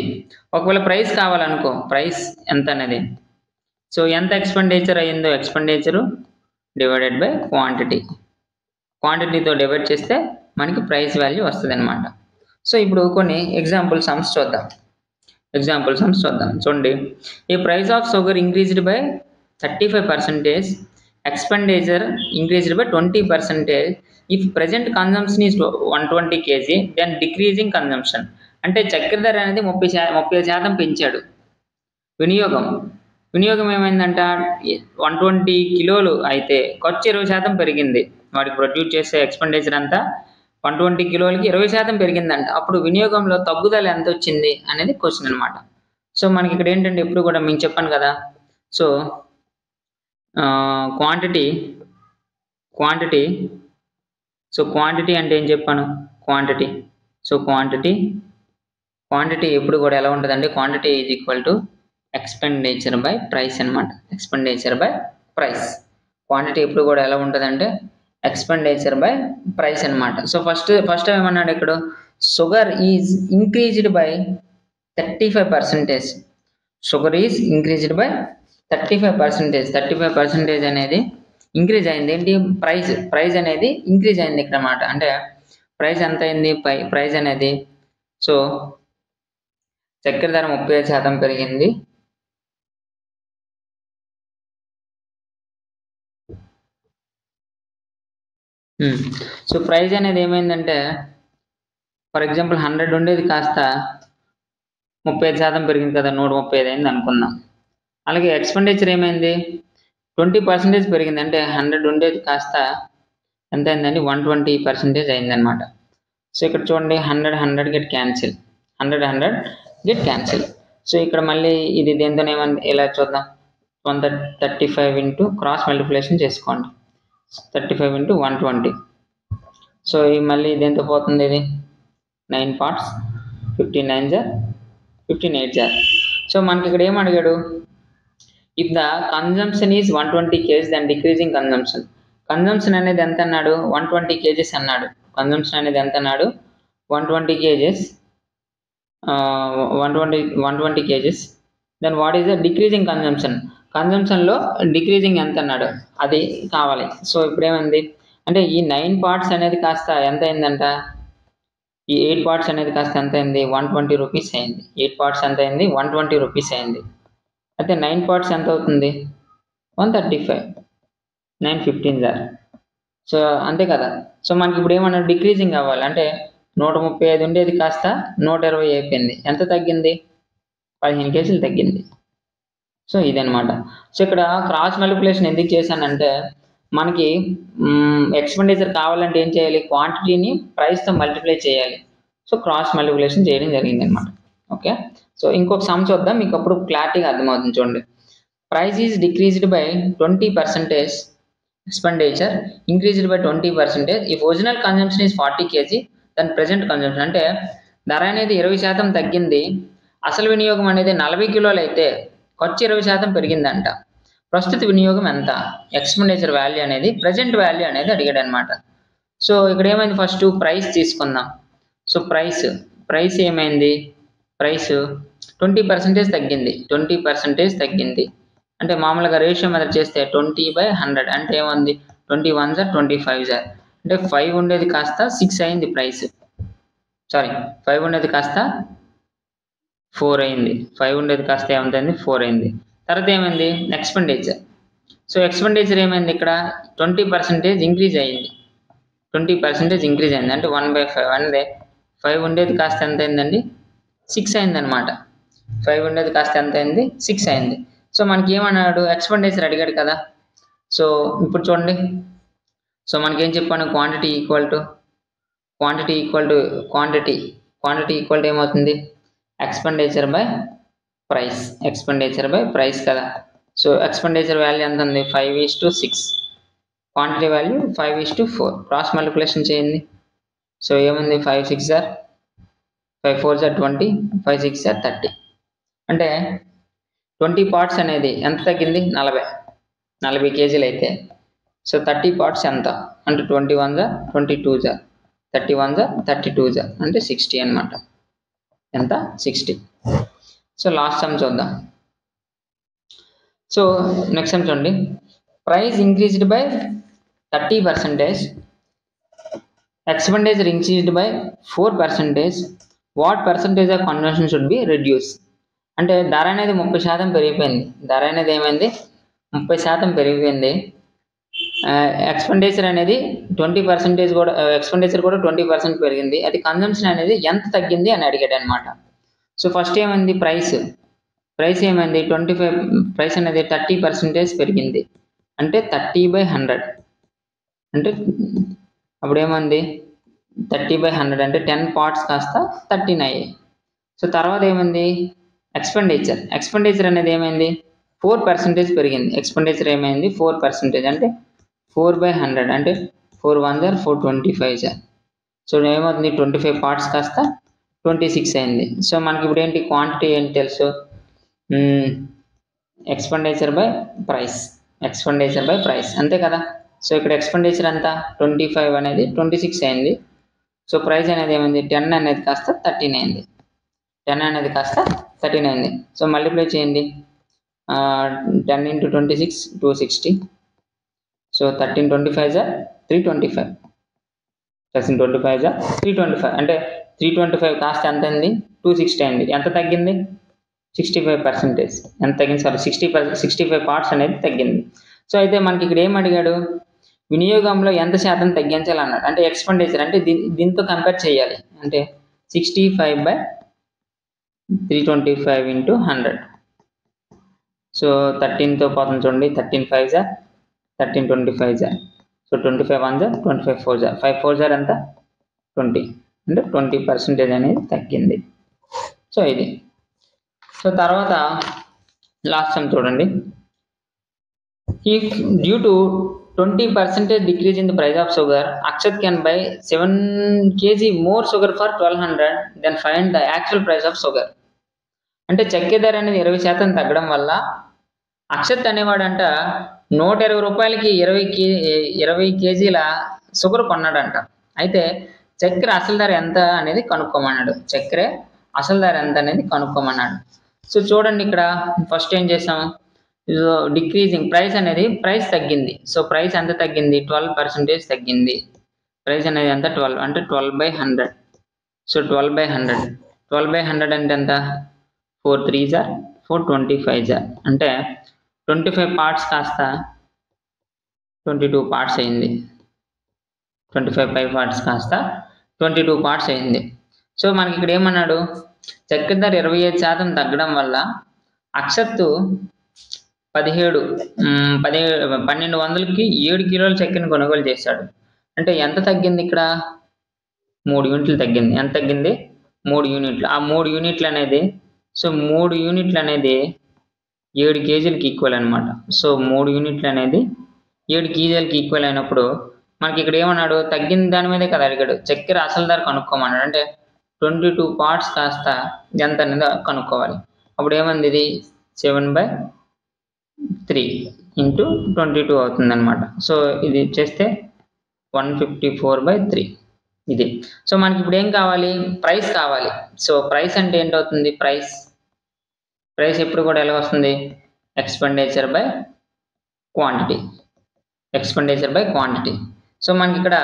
ఒకవేళ ప్రైస్ కావాలనుకో, ప్రైస్ ఎంత అనేది, సో ఎంత ఎక్స్పెండిచర్ అయ్యిందో ఎక్స్పెండిచరు డివైడెడ్ బై క్వాంటిటీ. క్వాంటిటీతో డివైడ్ చేస్తే మనకి ప్రైస్ వాల్యూ వస్తుంది అనమాట. సో ఇప్పుడు కొన్ని ఎగ్జాంపుల్ సమ్స్ చూద్దాం. చూడండి, ఈ price of sugar increased by 35%, expenditure increased by 20%. If present consumption is 120 kg, then decreasing consumption. అంటే చక్కెర ధర అనేది 30% పెంచాడు. వినియోగం ఏమైందంట, 120 కిలోలు అయితే ఖర్చు 20% పెరిగింది. వాడికి ప్రొడ్యూస్ చేసే ఎక్స్పెండిచర్ అంతా 120 కిలోలకి 20% పెరిగిందంట. అప్పుడు వినియోగంలో తగ్గుదల ఎంత వచ్చింది అనేది క్వశ్చన్ అనమాట. సో మనకి ఇక్కడ ఏంటంటే ఎప్పుడు కూడా మీకు చెప్పాను కదా, సో క్వాంటిటీ అంటే ఏం చెప్పాను, క్వాంటిటీ ఎప్పుడు కూడా ఎలా ఉంటుందంటే, quantity is equal to expenditure by price అనమాట. Expenditure by price. క్వాంటిటీ ఎప్పుడు కూడా ఎలా ఉంటుందంటే ఎక్స్పెండిచర్ బై ప్రైస్ అనమాట. సో ఫస్ట్ ఏమన్నాడు ఇక్కడ, sugar is increased by 35%. Sugar is increased by 35% అనేది ఇంక్రీజ్ అయింది. ఏంటి, ప్రైస్ అనేది ఇంక్రీజ్ అయింది ఇక్కడ అన్నమాట. అంటే ప్రైస్ ఎంత అయింది, ప్రైస్ అనేది, సో చక్కెర ధర 35% పెరిగింది. సో ప్రైస్ అనేది ఏమైందంటే, ఫర్ ఎగ్జాంపుల్ 100 ఉండేది కాస్త 35% పెరిగింది కదా, 135 అయింది అనుకుందాం. అలాగే ఎక్స్పెండిచర్ ఏమైంది, 20% పెరిగింది. అంటే 100 ఉండేది కాస్త ఎంత అయిందండి, 120% అయిందనమాట. సో ఇక్కడ చూడండి, 100 get cancel, 100 get cancel. So ఇక్కడ మళ్ళీ ఇది దేంతో ఏమన్నా ఇలా చూద్దాం, 135 ఇంటూ క్రాస్ మల్టిప్లికేషన్ చేసుకోండి, 35 ఇంటూ 120. సో ఈ మళ్ళీ దేంతో పోతుంది, ఇది 9 పార్ట్స్, 59 జార్ 58 జార్. సో మనకి ఇక్కడ ఏం అడిగాడు, if the consumption is 120 kg then decreasing consumption. Consumption అనేది ఎంత అన్నాడు, 120 kg అన్నాడు. కన్జంప్షన్ అనేది ఎంత అన్నాడు, 120 kg. 120 kg. Then what is the decreasing consumption, కన్జంప్షన్లో డిక్రీజింగ్ ఎంత అన్నాడు, అది కావాలి. సో ఇప్పుడు ఏమైంది అంటే, ఈ 9 పార్ట్స్ అనేది కాస్త ఎంత అయిందంట, ఈ 8 పార్ట్స్ అనేది కాస్త ఎంత అయింది, 120 రూపీస్ అయింది. 8 పార్ట్స్ ఎంత అయింది, 120 రూపీస్ అయింది. అయితే 9 పార్ట్స్ ఎంత అవుతుంది, 135, 915 జార్. సో అంతే కదా. సో మనకి ఇప్పుడు ఏమన్నా డిక్రీజింగ్ అవ్వాలి అంటే, 135 ఉండేది కాస్త 120 అయిపోయింది. ఎంత తగ్గింది, 15 కేజీలు తగ్గింది. సో ఇదనమాట. సో ఇక్కడ క్రాస్ మల్టిప్లికేషన్ ఎందుకు చేశానంటే, మనకి ఎక్స్పెండిచర్ కావాలంటే ఏం చేయాలి, క్వాంటిటీని ప్రైస్తో మల్టిప్లై చేయాలి. సో క్రాస్ మల్టిప్లికేషన్ చేయడం జరిగింది అనమాట. ఓకే. సో ఇంకొక సమ్ చూద్దాం, మీకు అప్పుడు క్లారిటీగా అర్థమవుతుంది. చూడండి, price is decreased by 20%, expenditure increased by 20%. If original consumption is 40 kg then present consumption. అంటే ధర అనేది 20% తగ్గింది, అసలు వినియోగం అనేది 40 కిలోలు అయితే ఖర్చు 20% పెరిగిందంట. ప్రస్తుత వినియోగం ఎంత, ఎక్స్పెండిచర్ వాల్యూ అనేది, ప్రజెంట్ వాల్యూ అనేది అడిగాడు అనమాట. సో ఇక్కడ ఏమైంది, ఫస్ట్ ప్రైస్ తీసుకుందాం. సో ప్రైస్ ఏమైంది, ప్రైస్ 20% తగ్గింది. 20% తగ్గింది అంటే మామూలుగా రేషియో మీద చేస్తే 20/100 అంటే ఏముంది, 21 జార్ 25 జార్. అంటే 5 ఉండేది కాస్త 6 అయింది ప్రైస్. 5 ఉండేది కాస్త 4 అయింది. 5 ఉండేది కాస్త ఏమైంది, 4 అయింది. తర్వాత ఏమైంది, ఎక్స్పెండిచర్. సో ఎక్స్పెండిచర్ ఏమైంది, ఇక్కడ 20% ఇంక్రీజ్ అయ్యింది. 20% ఇంక్రీజ్ అయింది అంటే 1/5 అంటే 5 ఉండేది కాస్త ఎంత అయిందండి, 6 అయింది అనమాట. 5 ఉండేది కాస్త ఎంత అయింది, 6 అయింది. సో మనకి ఏమన్నాడు, ఎక్స్పెండిచర్ అడిగాడు కదా. సో ఇప్పుడు చూడండి, సో మనకి ఏం చెప్పాను, quantity equal to quantity equal to ఏమవుతుంది, expenditure by price. Expenditure by price కదా. సో ఎక్స్పెండిచర్ వాల్యూ ఎంత ఉంది, 5:6. Quantity value 5:4. క్రాస్ మల్టిప్లికేషన్ చేయండి. సో ఏముంది, 5 6 5 4 20, 5 6 30. అంటే 20 పార్ట్స్ అనేది ఎంత తగ్గింది, 40 కేజీలు అయితే. సో 30 పార్ట్స్ ఎంత అంటే 21 22 31 32 అంటే 60 అనమాట. ఎంత, 60. సో లాస్ట్ సమ్ చూద్దాం. సో నెక్స్ట్ సమ్ చూడండి, price increased by 30%, expenditure increased by 4%, what percentage of conversion should be reduce. అంటే ధర అనేది 30% పెరిగిపోయింది. ధర అనేది ఏమైంది, 30% పెరిగిపోయింది. ఎక్స్పెండిచర్ అనేది 20% కూడా, ఎక్స్పెండిచర్ కూడా 20% పెరిగింది. అది కన్జంప్షన్ అనేది ఎంత తగ్గింది అని అడిగాడు అనమాట. సో ఫస్ట్ ఏమైంది, ప్రైస్ ఏమైంది 25, ప్రైస్ అనేది 30% పెరిగింది. అంటే 30/100 అంటే అప్పుడు ఏమంది 30/100 అంటే 10 పార్ట్స్ కాస్త 13 అయ్యాయి. సో తర్వాత ఏమైంది, ఎక్స్పెండిచర్ అనేది ఏమైంది 4% పెరిగింది. ఎక్స్పెండిచర్ ఏమైంది 4% అంటే 4/100 అంటే 4 1 425. సో ఏమవుతుంది, 25 పార్ట్స్ కాస్త 26 అయింది. సో మనకి ఇప్పుడు ఏంటి, క్వాంటిటీ ఏంటి తెలుసు, ఎక్స్పెండిచర్ బై ప్రైస్ అంతే కదా. సో ఇక్కడ ఎక్స్పెండిచర్ అంతా 25 అనేది 26 అయింది. సో ప్రైస్ అనేది ఏమైంది, 10 అనేది కాస్త 13 అయింది. 10 అనేది కాస్త 13 అయింది. సో మల్టిప్లై చేయండి, 10 × 26 260. సో 13 25 325, 25 325 అంటే 325 కాస్ట్ ఎంత అయింది, 260 అయింది. ఎంత తగ్గింది, 65%. ఎంత తగ్గింది, సారీ 65 పార్ట్స్ అనేది తగ్గింది. సో అయితే మనకి ఇక్కడ ఏం అడిగాడు, వినియోగంలో ఎంత శాతం తగ్గించాలన్నాడు. అంటే ఎక్స్పెండిచర్ అంటే దీంతో కంపేర్ చేయాలి. అంటే 65/325 × 100. సో 13తో పోతుంది చూడండి, 13 5 13 25. సో 25 1 25 4 5 4 ఎంత 20 అంటే 20% అనేది తగ్గింది. సో ఇది. సో తర్వాత లాస్ట్ సమ్ చూడండి, if due to 20% decrease in the price of sugar, Akshat can buy 7 kg more sugar for 1200, then find the actual price of sugar. అంటే చక్కెర ధర అనేది 20% తగ్గడం వల్ల అక్షత్ అనేవాడంట 120 రూపాయలకి 20 కేజీల షుగర్ కొన్నాడంట. అయితే చక్కెర అసలు ధర ఎంత అనేది కనుక్కోమన్నాడు. సో చూడండి, ఇక్కడ ఫస్ట్ ఏం చేసాం, డిక్రీజింగ్ ప్రైస్ తగ్గింది. సో ప్రైస్ ఎంత తగ్గింది, 12% తగ్గింది. ప్రైస్ అనేది ఎంత 12 అంటే 12/100. సో 12/100 అంటే ఎంత, 4 3 425 అంటే 25 పార్ట్స్ కాస్త 22 పార్ట్స్ అయింది. 25 పార్ట్స్ కాస్త 22 పార్ట్స్ అయింది. సో మనకి ఇక్కడ ఏమన్నాడు, చక్కెర ధర 25% తగ్గడం వల్ల అక్షత్తు 1200కి 7 కిలోల చక్కెరను కొనుగోలు చేశాడు. అంటే ఎంత తగ్గింది, ఇక్కడ 3 యూనిట్లు తగ్గింది. ఎంత తగ్గింది, 3 యూనిట్లు. ఆ 3 యూనిట్లు అనేది, సో 3 యూనిట్లు అనేది 7 కేజీలకి ఈక్వల్ అనమాట. సో 3 యూనిట్లు అనేది 7 కేజీలకి ఈక్వల్ అయినప్పుడు మనకి ఇక్కడ ఏమన్నాడు, తగ్గిన దాని మీదే కదా అడిగాడు. చక్కెర అసలు ధర కనుక్కోమన్నాడు. అంటే 22 పార్ట్స్ కాస్త ఎంత అనేది కనుక్కోవాలి. అప్పుడు ఏమంది, ఇది 7/3 × 22 అవుతుంది అనమాట. సో ఇది చేస్తే 154/3 ఇది. సో మనకి ఇప్పుడు ఏం కావాలి, ప్రైస్ కావాలి. సో ప్రైస్ అంటే ఏంటవుతుంది, ప్రైస్ ఎప్పుడు కూడా ఎలా వస్తుంది, ఎక్స్పెండిచర్ బై క్వాంటిటీ. సో మనకి ఇక్కడ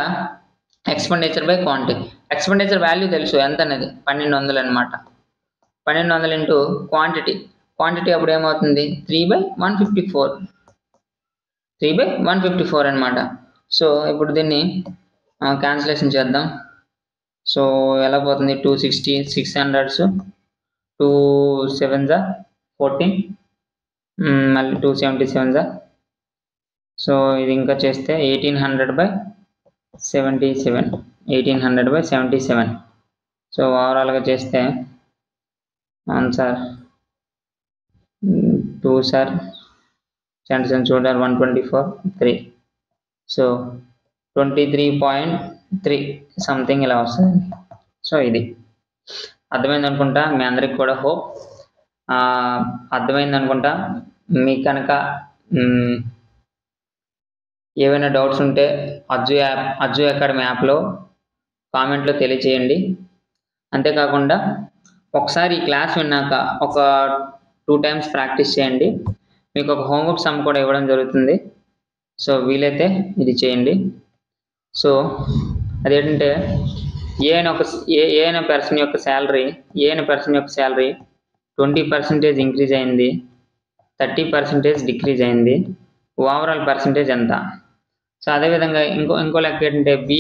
expenditure by quantity, expenditure value తెలుసు ఎంత అనేది 1200 అనమాట. 1200 × క్వాంటిటీ అప్పుడు ఏమవుతుంది, 3/154 అనమాట. సో ఇప్పుడు దీన్ని క్యాన్సిలేషన్ చేద్దాం. సో ఎలా పోతుంది, 260 600 2 7 14 మళ్ళీ 277. సో ఇది ఇంకా చేస్తే 1800/77. సో ఓవరాల్గా చేస్తే ఆన్సర్ 2 సార్ సెంటెన్స్ చూడాలి 124 3. సో 23.3 సంథింగ్ ఇలా వస్తుంది. సో ఇది అర్థమైంది అనుకుంటా మీ అందరికి కూడా. హోప్ అర్థమైంది అనుకుంటా. మీకు కనుక ఏవైనా డౌట్స్ ఉంటే అజ్జు అకాడమీ యాప్లో కామెంట్లో తెలియచేయండి. అంతేకాకుండా ఒకసారి ఈ క్లాస్ విన్నాక ఒక 2 టైమ్స్ ప్రాక్టీస్ చేయండి. మీకు ఒక హోంవర్క్ సమ్ కూడా ఇవ్వడం జరుగుతుంది. సో వీలైతే ఇది చేయండి. సో అదేంటంటే ఏ అయిన పర్సన్ యొక్క శాలరీ 20% ఇంక్రీజ్ అయింది, 30% డిక్రీజ్ అయింది, ఓవరాల్ పర్సంటేజ్ ఎంత? సో అదేవిధంగా ఇంకో లెక్క ఏంటంటే బి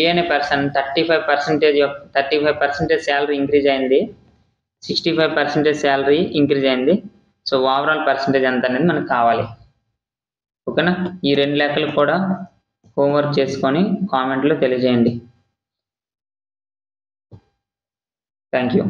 అనే పర్సన్ 35% శాలరీ ఇంక్రీజ్ అయింది, 65% శాలరీ ఇంక్రీజ్ అయింది. సో ఓవరాల్ పర్సంటేజ్ ఎంత అనేది మనకు కావాలి. ఓకేనా? ఈ 2 లెక్కలు కూడా హోంవర్క్ చేసుకొని కామెంట్లో తెలియజేయండి. Thank you.